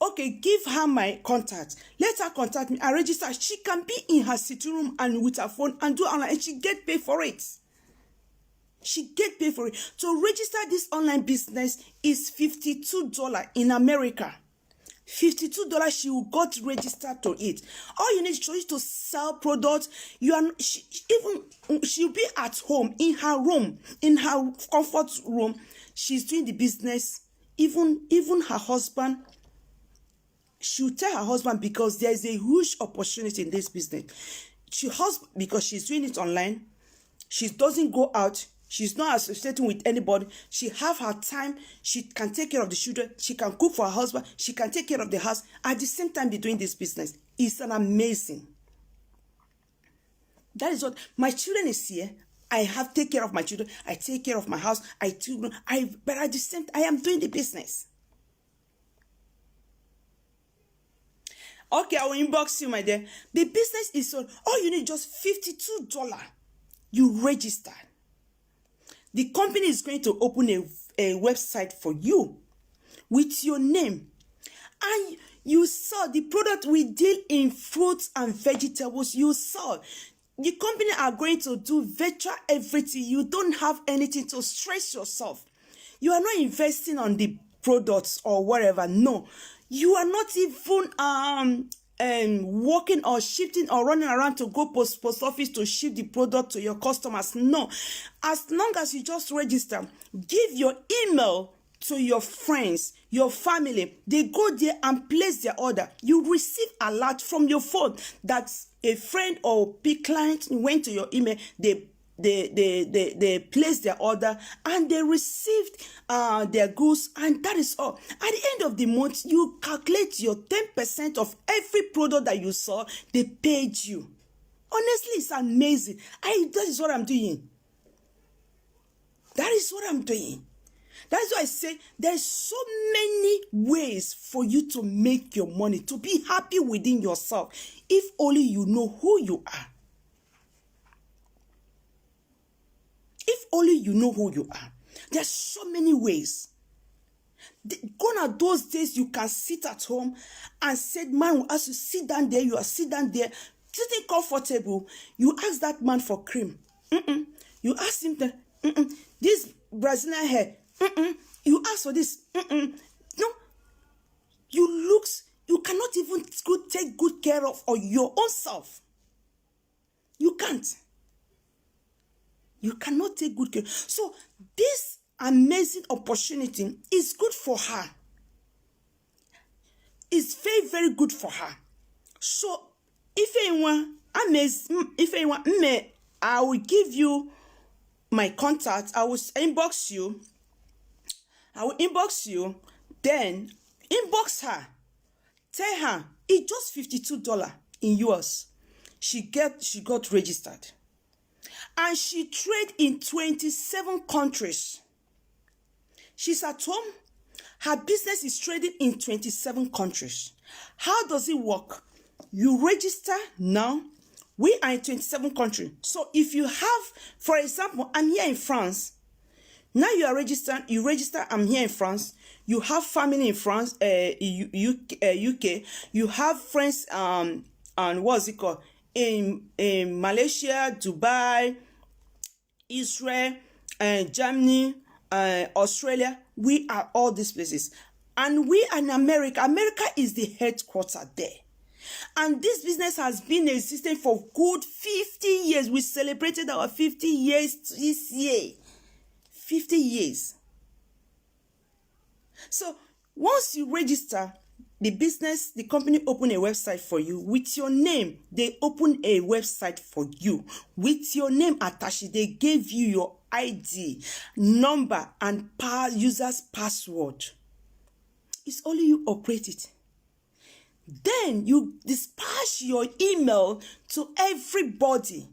Okay, give her my contact. Let her contact me. I register. She can be in her sitting room and with her phone and do online, and she get paid for it. She get paid for it. To register this online business is $52 in America. $52, she will got registered to it. All you need is to sell products. She'll be at home, in her room, in her comfort room. She's doing the business. Even her husband, she'll tell her husband, because there's a huge opportunity in this business. Because she's doing it online. She doesn't go out. She's not associating with anybody. She have her time. She can take care of the children. She can cook for her husband. She can take care of the house. At the same time, be doing this business. It's an amazing. That is what my children is here. I have take care of my children. I take care of my house. But at the same time, I am doing the business. Okay, I will inbox you, my dear. The business is on. All you need just $52. You register. The company is going to open a website for you with your name. And you saw the product we deal in fruits and vegetables. You saw the company are going to do virtual everything. You don't have anything to stress yourself. You are not investing on the products or whatever. No, you are not even working or shifting or running around to go post office to ship the product to your customers. No, as long as you just register, give your email to your friends, your family. They go there and place their order. You receive a alert from your phone that a friend or big client went to your email. They placed their order and they received their goods, and that is all. At the end of the month, you calculate your 10% of every product that you saw. They paid you. Honestly, it's amazing. That is what I'm doing. That is what I'm doing. That's why I say there's so many ways for you to make your money, to be happy within yourself, if only you know who you are. If only you know who you are. There's so many ways. Gone are those days you can sit at home and say, man will ask you, sit down there, you are sit down there, sitting comfortable. You ask that man for cream. You ask him, this Brazilian hair. You ask for this. No. You cannot even take good care of your own self. You can't. You cannot take good care. So this amazing opportunity is good for her. It's very, very good for her. So if anyone, I will give you my contact. I will inbox you. Then inbox her. Tell her it's just $52 in US. She got registered. And she trade in 27 countries. She's at home. Her business is trading in 27 countries. How does it work? You register now. We are in 27 countries. So if you have, for example, I'm here in France. Now you are registered. You register, I'm here in France. You have family in France, UK. You have friends, and what's it called? In Malaysia, Dubai, Israel, Germany, Australia. We are all these places. And we are in America. America is the headquarters there. And this business has been existing for good 50 years. We celebrated our 50 years this year. 50 years. So once you register, the company open a website for you with your name. They open a website for you with your name attached. They gave you your ID, number, and user's password. It's only you operate it. Then you dispatch your email to everybody.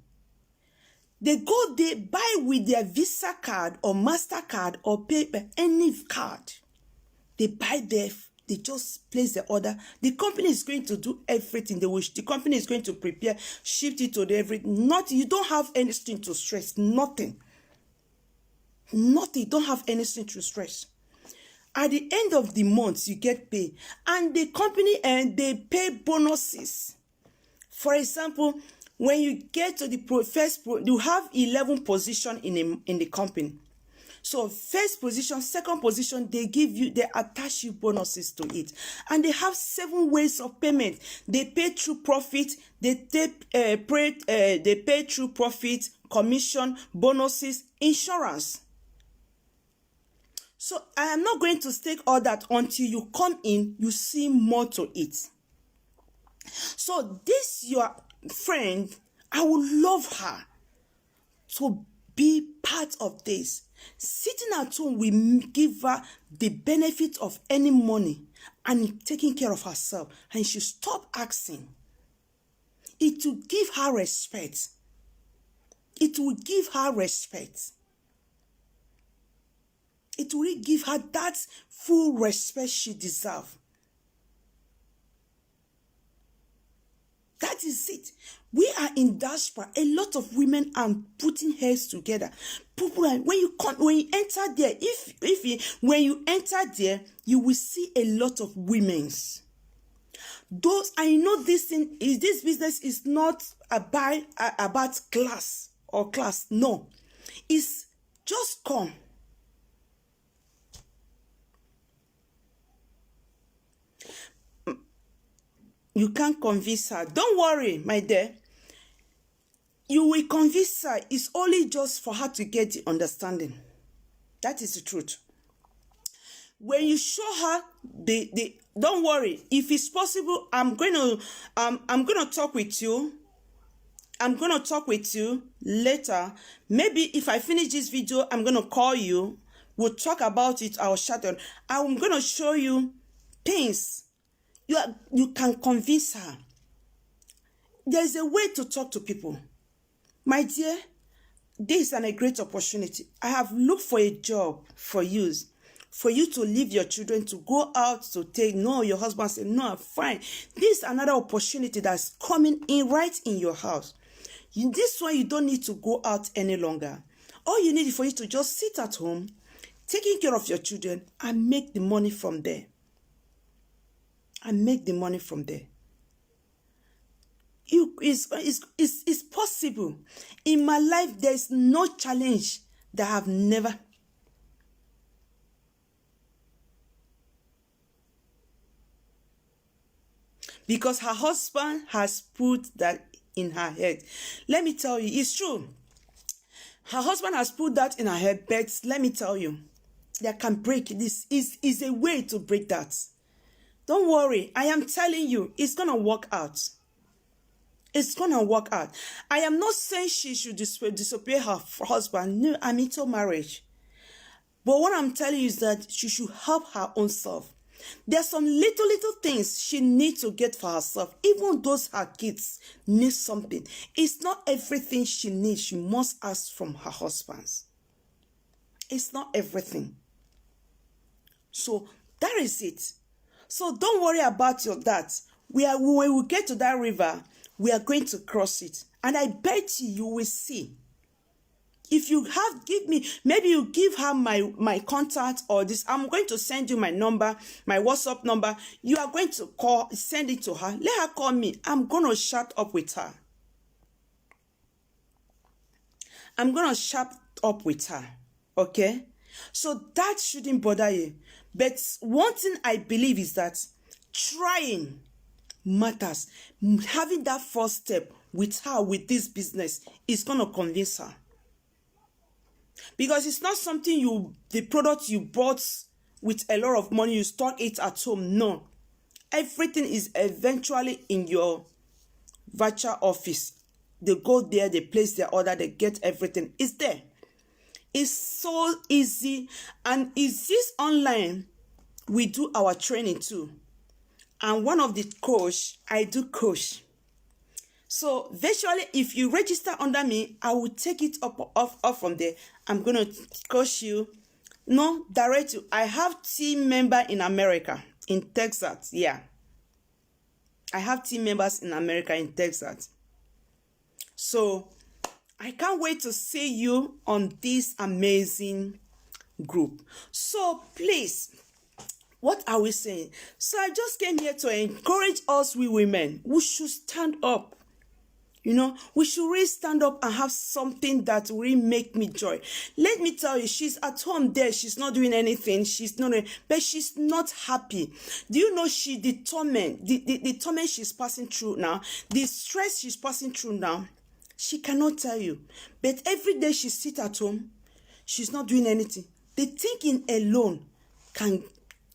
They go, they buy with their Visa card or MasterCard or paper, any card. They buy there They just place the order. The company is going to do everything. The company is going to prepare, shift it to the everything. You don't have anything to stress. Nothing. Nothing. You don't have anything to stress. At the end of the month, you get paid. And the company, they pay bonuses. For example, when you get to the you have 11 positions in the company. So first position, second position, they attach you bonuses to it. And they have 7 ways of payment. They pay through profit, they pay through profit, commission, bonuses, insurance. So I am not going to stake all that until you come in, you see more to it. So this your friend, I would love her to be part of this. Sitting at home will give her the benefit of any money and taking care of herself. And she stop asking. It will give her respect. It will give her respect. It will give her that full respect she deserves. That is it. We are in diaspora. A lot of women are putting heads together. When you enter there, when you enter there, you will see a lot of women's. I know this business is not about class or class. No, it's just come. You can't convince her. Don't worry, my dear. You will convince her. It's only just for her to get the understanding. That is the truth. When you show her don't worry. If it's possible, I'm gonna talk with you. I'm gonna talk with you later. Maybe if I finish this video, I'm gonna call you. We'll talk about it. I'll shut down. I'm gonna show you things. You can convince her. There's a way to talk to people. My dear, this is a great opportunity. I have looked for a job for you to leave your children, to go out, to take, no, your husband said, no, I'm fine. This is another opportunity that's coming in right in your house. This one, you don't need to go out any longer. All you need is for you to just sit at home, taking care of your children, and make the money from there. It's possible. In my life, there is no challenge that I have never. Because her husband has put that in her head. Let me tell you, it's true. Her husband has put that in her head, but let me tell you, that can break this. Is a way to break that. Don't worry. I am telling you, it's going to work out. It's going to work out. I am not saying she should disobey her husband. No, I'm into marriage. But what I'm telling you is that she should help her own self. There's some little things she needs to get for herself. Even those her kids need something. It's not everything she needs. She must ask from her husband. It's not everything. So that is it. So don't worry about that. When we get to that river, we are going to cross it. And I bet you will see. If you maybe you give her my contact or this, I'm going to send you my number, my WhatsApp number. You are going to send it to her. Let her call me. I'm going to chat up with her. Okay? So that shouldn't bother you. But one thing I believe is that trying matters. Having that first step with her, with this business, is going to convince her. Because it's not something the product you bought with a lot of money, you stock it at home. No. Everything is eventually in your virtual office. They go there, they place their order, they get everything. It's there. It's so easy. And is this online? We do our training too. And one of the coach, I do coach. So virtually, if you register under me, I will take it off from there. I'm going to coach you. No, direct you. I have team member in America. in Texas. Yeah. I have team members in America, in Texas. So I can't wait to see you on this amazing group. So please, what are we saying? So I just came here to encourage us, we women. We should stand up. You know, we should really stand up and have something that will really make me joy. Let me tell you, she's at home there. She's not doing anything. But she's not happy. Do you know the torment she's passing through now, the stress she's passing through now, she cannot tell you. But every day she sits at home, she's not doing anything. The thinking alone can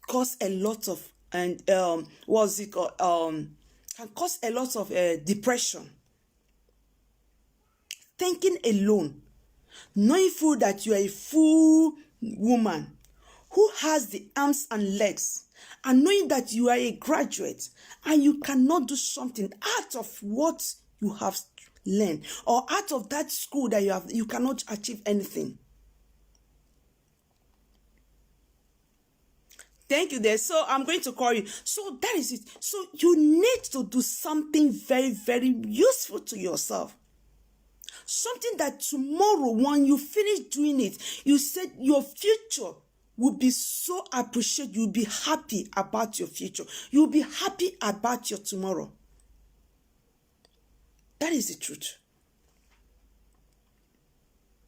cause a lot of, can cause a lot of depression. Thinking alone, knowing full that you are a full woman who has the arms and legs, and knowing that you are a graduate and you cannot do something out of what you have learned, or out of that school that you cannot achieve anything. Thank you there. So I'm going to call you. So that is it. So you need to do something very, very useful to yourself. Something that tomorrow, when you finish doing it, you said your future will be so appreciated. You'll be happy about your future. You'll be happy about your tomorrow. That is the truth.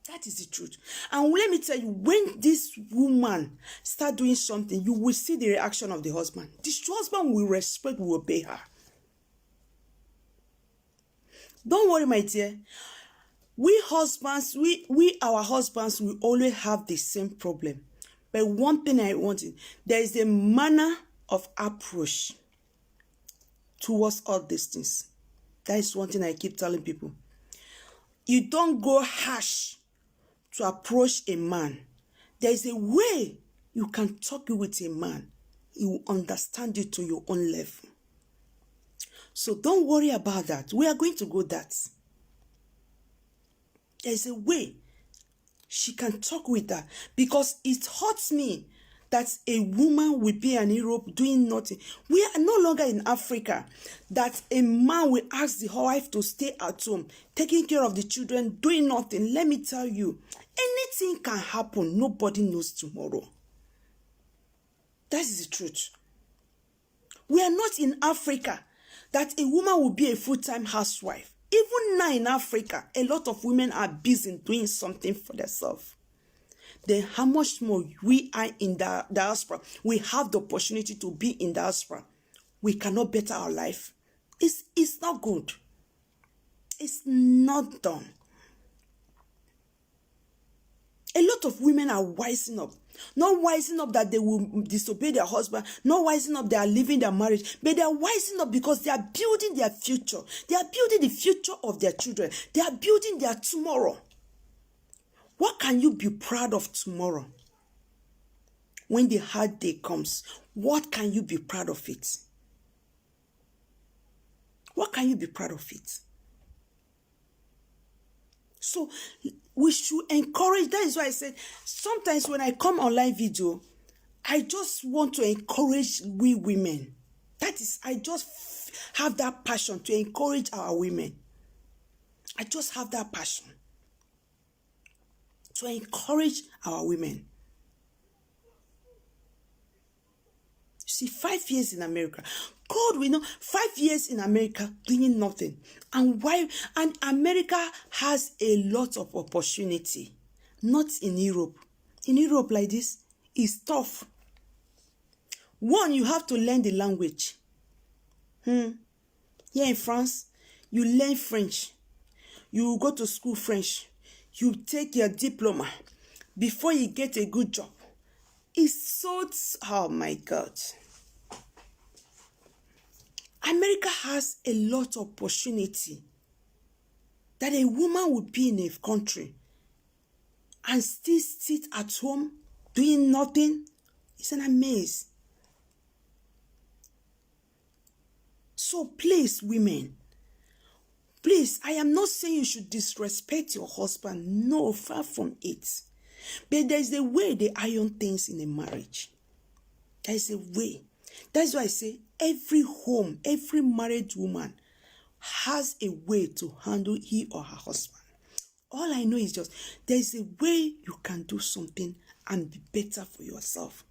That is the truth. And let me tell you, when this woman start doing something, you will see the reaction of the husband. This husband will respect, will obey her. Don't worry, my dear. We husbands, our husbands, we always have the same problem. But one thing I want, there is a manner of approach towards all these things. That is one thing I keep telling people. You don't go harsh to approach a man. There is a way you can talk with a man. He will understand you to your own level. So don't worry about that. We are going to go that. There's a way she can talk with her, because it hurts me that a woman will be in Europe doing nothing. We are no longer in Africa, that a man will ask the wife to stay at home, taking care of the children, doing nothing. Let me tell you, anything can happen. Nobody knows tomorrow. That is the truth. We are not in Africa, that a woman will be a full-time housewife. Even now in Africa, a lot of women are busy doing something for themselves. Then how much more we are in the diaspora? We have the opportunity to be in diaspora. We cannot better our life. It's not good. It's not done. A lot of women are wising up. Not wising up that they will disobey their husband. Not wising up they are leaving their marriage. But they are wising up because they are building their future. They are building the future of their children. They are building their tomorrow. What can you be proud of tomorrow? When the hard day comes, what can you be proud of it? What can you be proud of it? So we should encourage. That is why I said, sometimes when I come online video, I just want to encourage we women. That is, I just have that passion to encourage our women. I just have that passion to encourage our women. You see, 5 years in America. God, we know 5 years in America doing nothing. And why? And America has a lot of opportunity. Not in Europe. In Europe like this, it's tough. One, you have to learn the language. Here in France, you learn French. You go to school French. You take your diploma before you get a good job. It's so, oh my God. America has a lot of opportunity that a woman would be in a country and still sit at home doing nothing. It's an amaze. So please, women, please, I am not saying you should disrespect your husband. No, far from it. But there's a way they iron things in a marriage. There's a way. That's why I say every home, every married woman has a way to handle he or her husband. All I know is just there's a way you can do something and be better for yourself.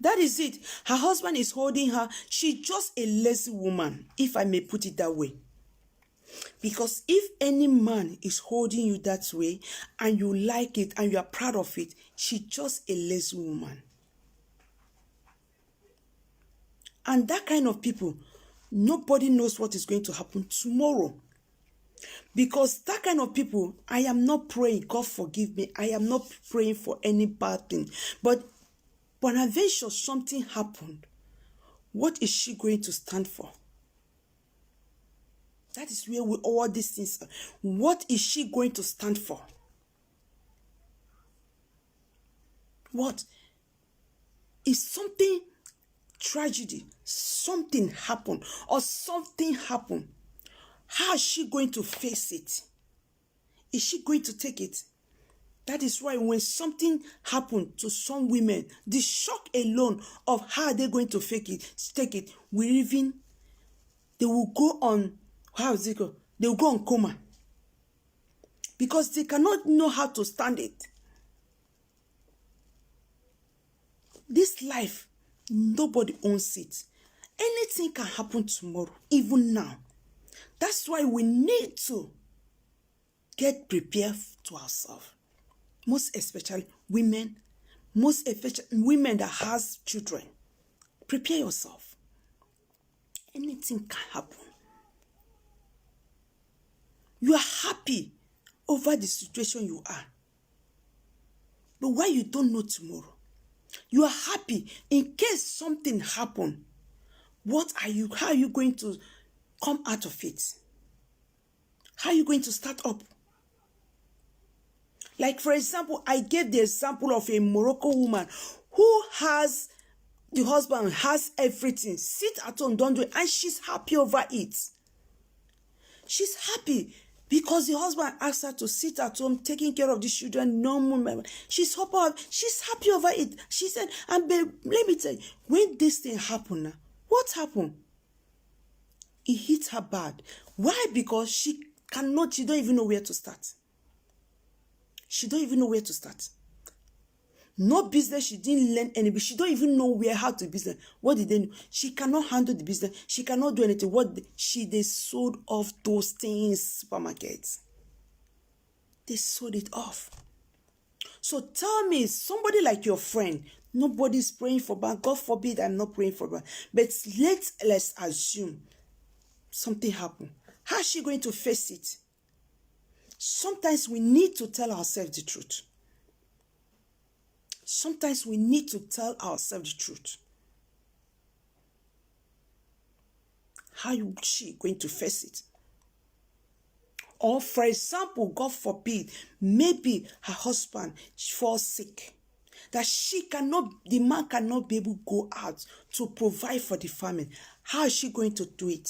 That is it. Her husband is holding her. She's just a lazy woman, if I may put it that way. Because if any man is holding you that way and you like it and you are proud of it, she's just a lazy woman. And that kind of people, nobody knows what is going to happen tomorrow. Because that kind of people, I am not praying, God forgive me, I am not praying for any bad thing. But Bonaventure, something happened. What is she going to stand for? That is where all these things are. What is she going to stand for? What? Is something tragedy, something happened, or something happened? How is she going to face it? Is she going to take it? That is why when something happened to some women, the shock alone of how they're going to take it, they will go on, how is it called? They will go on coma. Because they cannot know how to stand it. This life, nobody owns it. Anything can happen tomorrow, even now. That's why we need to get prepared to ourselves. Most especially women, most especially women that has children. Prepare yourself. Anything can happen. You are happy over the situation you are. But why you don't know tomorrow? You are happy in case something happen. How are you going to come out of it? How are you going to start up? Like, for example, I gave the example of a Moroccan woman who has, the husband has everything. Sit at home, don't do it. And she's happy over it. She's happy because the husband asked her to sit at home, taking care of the children, no more. She's happy over it. She said, and babe, let me tell you, when this thing happened, what happened? It hit her bad. Why? Because she don't even know where to start. She don't even know where to start. No business, she didn't learn anything. She don't even know how to business. What did they do? She cannot handle the business. She cannot do anything. They sold off those things, supermarkets. They sold it off. So tell me, somebody like your friend, nobody's praying for bad. God forbid I'm not praying for bad. But let's assume something happened. How is she going to face it? Sometimes we need to tell ourselves the truth. Sometimes we need to tell ourselves the truth. How is she going to face it? Or, for example, God forbid, maybe her husband falls sick. That the man cannot be able to go out to provide for the family. How is she going to do it?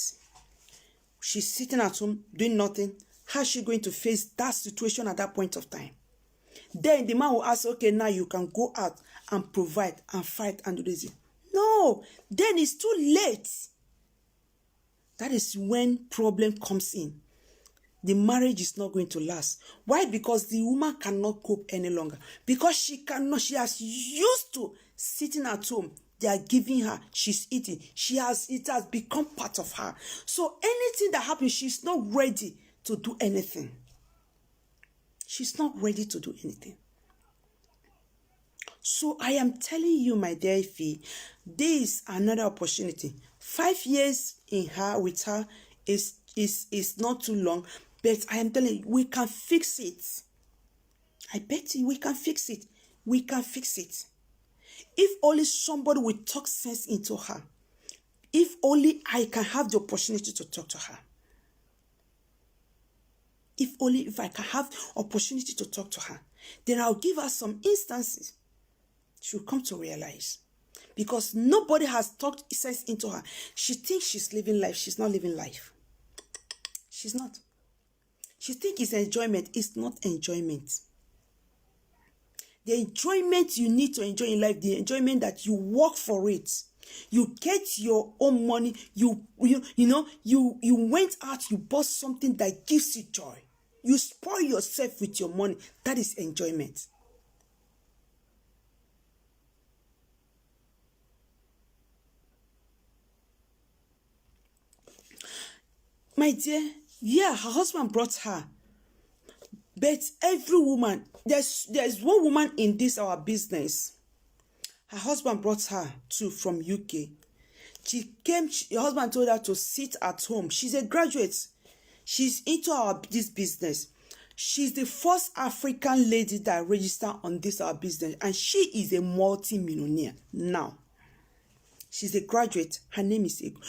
She's sitting at home doing nothing. How is she going to face that situation at that point of time? Then the man will ask, okay, now you can go out and provide and fight and do this. No, then it's too late. That is when problem comes in. The marriage is not going to last. Why? Because the woman cannot cope any longer. Because she has used to sitting at home. They are giving her, she's eating. It has become part of her. So anything that happens, she's not ready to do anything. She's not ready to do anything. So I am telling you, my dear Fee, this is another opportunity. 5 years with her is not too long, but I am telling you, we can fix it. I bet you we can fix it. We can fix it. If only somebody will talk sense into her. If only I can have the opportunity to talk to her. If I can have opportunity to talk to her, then I'll give her some instances. She'll come to realize. Because nobody has talked sense into her. She thinks she's living life. She's not living life. She's not. She thinks it's enjoyment. It's not enjoyment. The enjoyment you need to enjoy in life, the enjoyment that you work for it. You get your own money. You went out, you bought something that gives you joy. You spoil yourself with your money. That is enjoyment. My dear, yeah, her husband brought her. But every woman, there's one woman in this our business. Her husband brought her too from UK. She came, her husband told her to sit at home. She's a graduate. She's into this business. She's the first African lady that registered on this our business. And she is a multi-millionaire now. She's a graduate. Her name is Ego.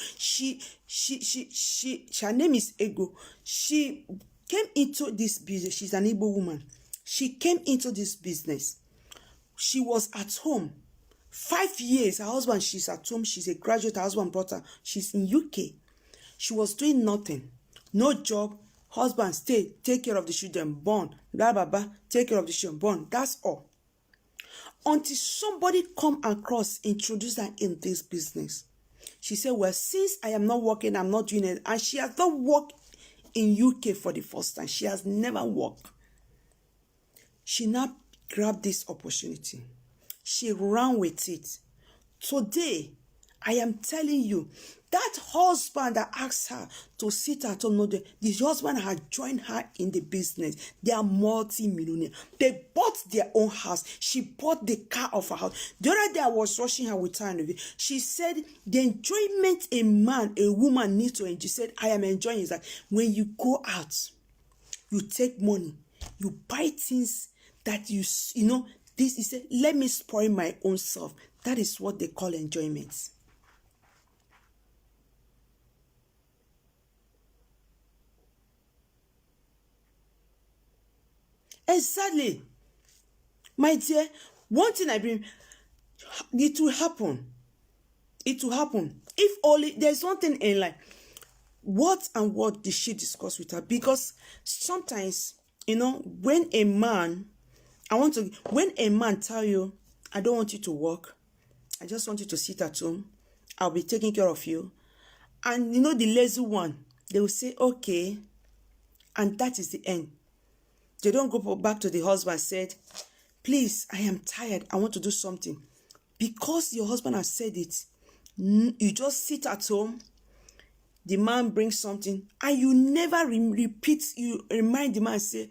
Her name is Ego. She came into this business. She's an Igbo woman. She came into this business. She was at home. 5 years. Her husband, she's at home. She's a graduate. Her husband brought her. She's in UK. She was doing nothing. No job. Husband, stay. Take care of the children. Born. Blah, blah, blah. Take care of the children. Born. That's all. Until somebody come across, introduce her in this business. She said, well, since I am not working, I'm not doing it. And she has not worked in UK for the first time. She has never worked. She now grabbed this opportunity. She ran with it. Today, I am telling you, that husband that asked her to sit at home, the husband had joined her in the business. They are multi-millionaire. They bought their own house. She bought the car of her house. The other day I was rushing her with her. She said, the enjoyment a woman needs to enjoy. She said, I am enjoying is that when you go out, you take money, you buy things that this is let me spoil my own self. That is what they call enjoyment. Exactly. My dear, one thing it will happen. It will happen. If only, there's one thing in life. What did she discuss with her? Because sometimes, when a man tell you, I don't want you to work, I just want you to sit at home, I'll be taking care of you. And the lazy one, they will say, okay, and that is the end. They don't go back to the husband and said, please, I am tired. I want to do something. Because your husband has said it, you just sit at home. The man brings something and you never repeat. You remind the man and say,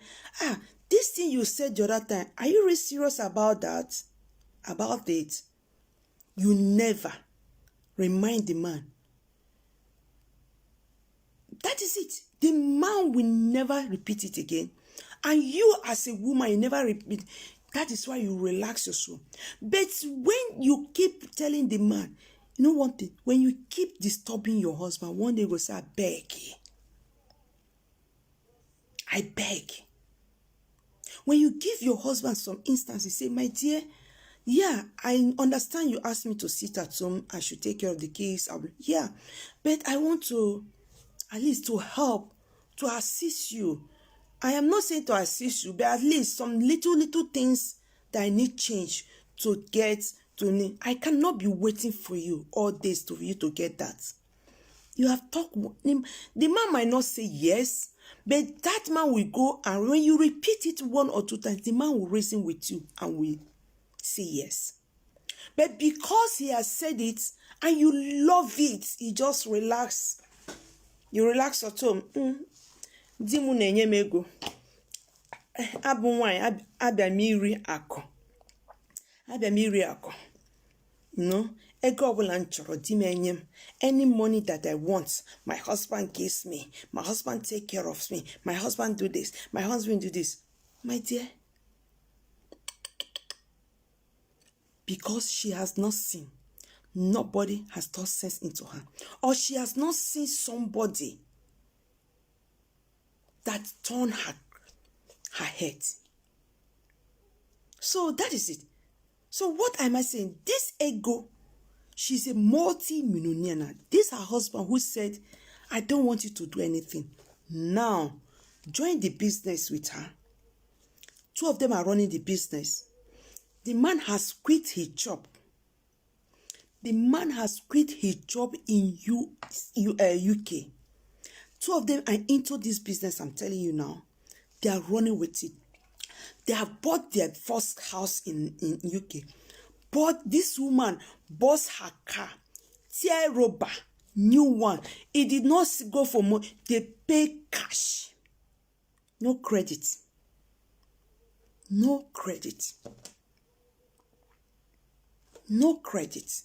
this thing you said the other time, are you really serious about that? About it? You never remind the man. That is it. The man will never repeat it again. And you as a woman, you never repeat. That is why you relax your soul. But when you keep telling the man, one thing, when you keep disturbing your husband, one day he will say, I beg. I beg. When you give your husband some instances, say, my dear, yeah, I understand you asked me to sit at home. I should take care of the kids. Yeah, but I want to, at least to help, to assist you. I am not saying to assist you, but at least some little things that I need change to get to me. I cannot be waiting for you all days for you to get that. You have talked. The man might not say yes, but that man will go, and when you repeat it 1 or 2 times, the man will reason with you and will say yes. But because he has said it and you love it, you just relax. You relax at home. Di mu na-enye m ego. Abụ nwanyị abịa m iri akụ. Ego ọbụla m chọrọ di m enye m. Any money that I want, my husband gives me. My husband take care of me. My husband do this. My husband do this. My dear, because she has not seen, nobody has taught sense into her. Or she has not seen somebody that turned her head. So that is it. So what am I saying? This Ego, she's a multi-millionaire now. This is her husband who said, I don't want you to do anything. Now, join the business with her. 2 of them are running the business. The man has quit his job. The man has quit his job in UK. Two of them are into this business, I'm telling you now. They are running with it. They have bought their first house in UK. But this woman bought her car, tear rubber, new one. It did not go for more. They pay cash. No credit. No credit. No credit.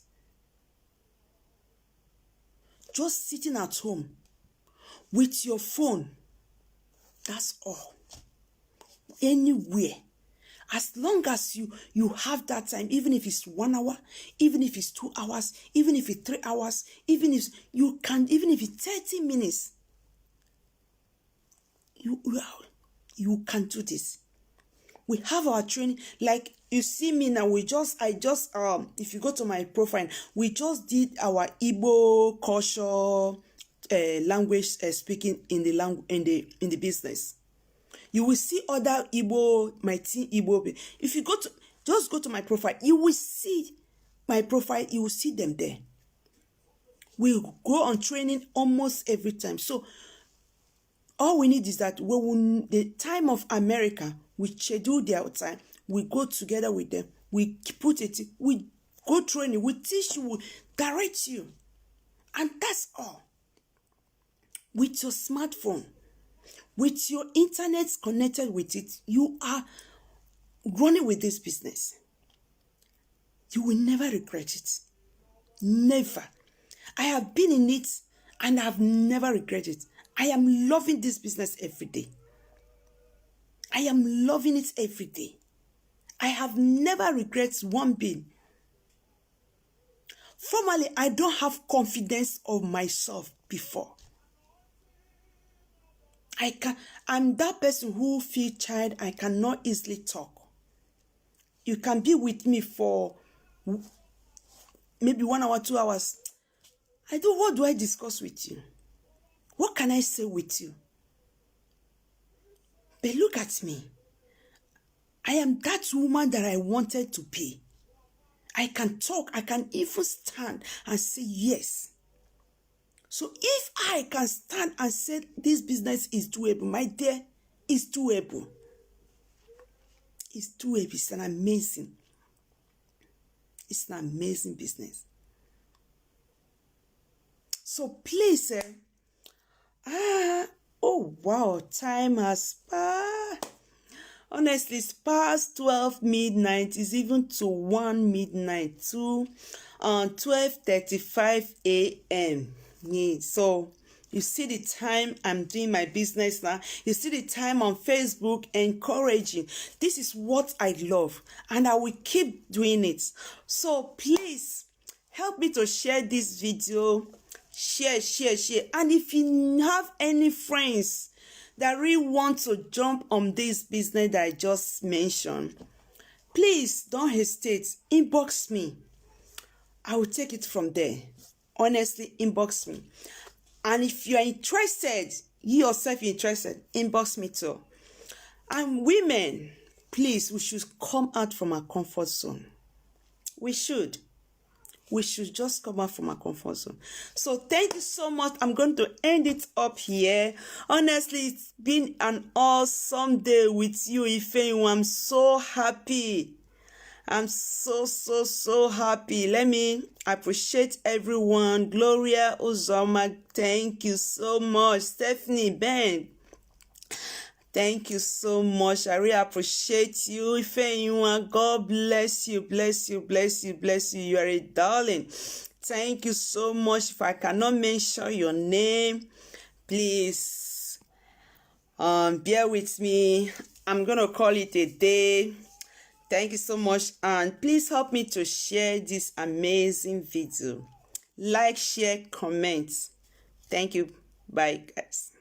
Just sitting at home with your phone. That's all. Anywhere. As long as you have that time, even if it's 1 hour, even if it's 2 hours, even if it's 3 hours, even if it's 30 minutes, you can do this. We have our training, like you see me now. If you go to my profile, we just did our Igbo culture language speaking in the business. You will see other Igbo, my team Igbo. If you just go to my profile, you will see my profile. You will see them there. We go on training almost every time. So all we need is that the time of America, we schedule their time. We go together with them. We go training. We teach you. We direct you, and that's all. With your smartphone, with your internet connected with it, you are running with this business. You will never regret it. Never. I have been in it and I have never regretted it. I am loving this business every day. I am loving it every day. I have never regretted one bit. Formerly, I don't have confidence of myself before. I'm that person who feels shy. I cannot easily talk. You can be with me for maybe 1 hour, 2 hours. What do I discuss with you? What can I say with you? But look at me. I am that woman that I wanted to be. I can talk. I can even stand and say yes. So if I can stand and say this business is doable, my dear, it's doable. It's doable. It's an amazing business. So please, oh wow, time has passed. Honestly, it's past 12 midnight. It's even to 1 midnight, to 12:35 a.m. Yeah, so you see the time I'm doing my business now. You see the time on Facebook encouraging. This is what I love, and I will keep doing it. So please help me to share this video. Share. And if you have any friends that really want to jump on this business that I just mentioned, please don't hesitate. Inbox me. I will take it from there. Honestly, inbox me. And if you are interested, you yourself interested, inbox me too. And women, please, we should come out from our comfort zone. We should just come out from our comfort zone. So thank you so much. I'm going to end it up here. Honestly, it's been an awesome day with you, Ifeanyi. I'm so happy. I'm so happy. Let me appreciate everyone. Gloria Uzoma, thank you so much. Stephanie, Ben, thank you so much. I really appreciate you. Ifeanyi, God bless you. You are a darling. Thank you so much. If I cannot mention your name, please bear with me. I'm gonna call it a day. Thank you so much, and please help me to share this amazing video. Like, share, comment. Thank you. Bye, guys.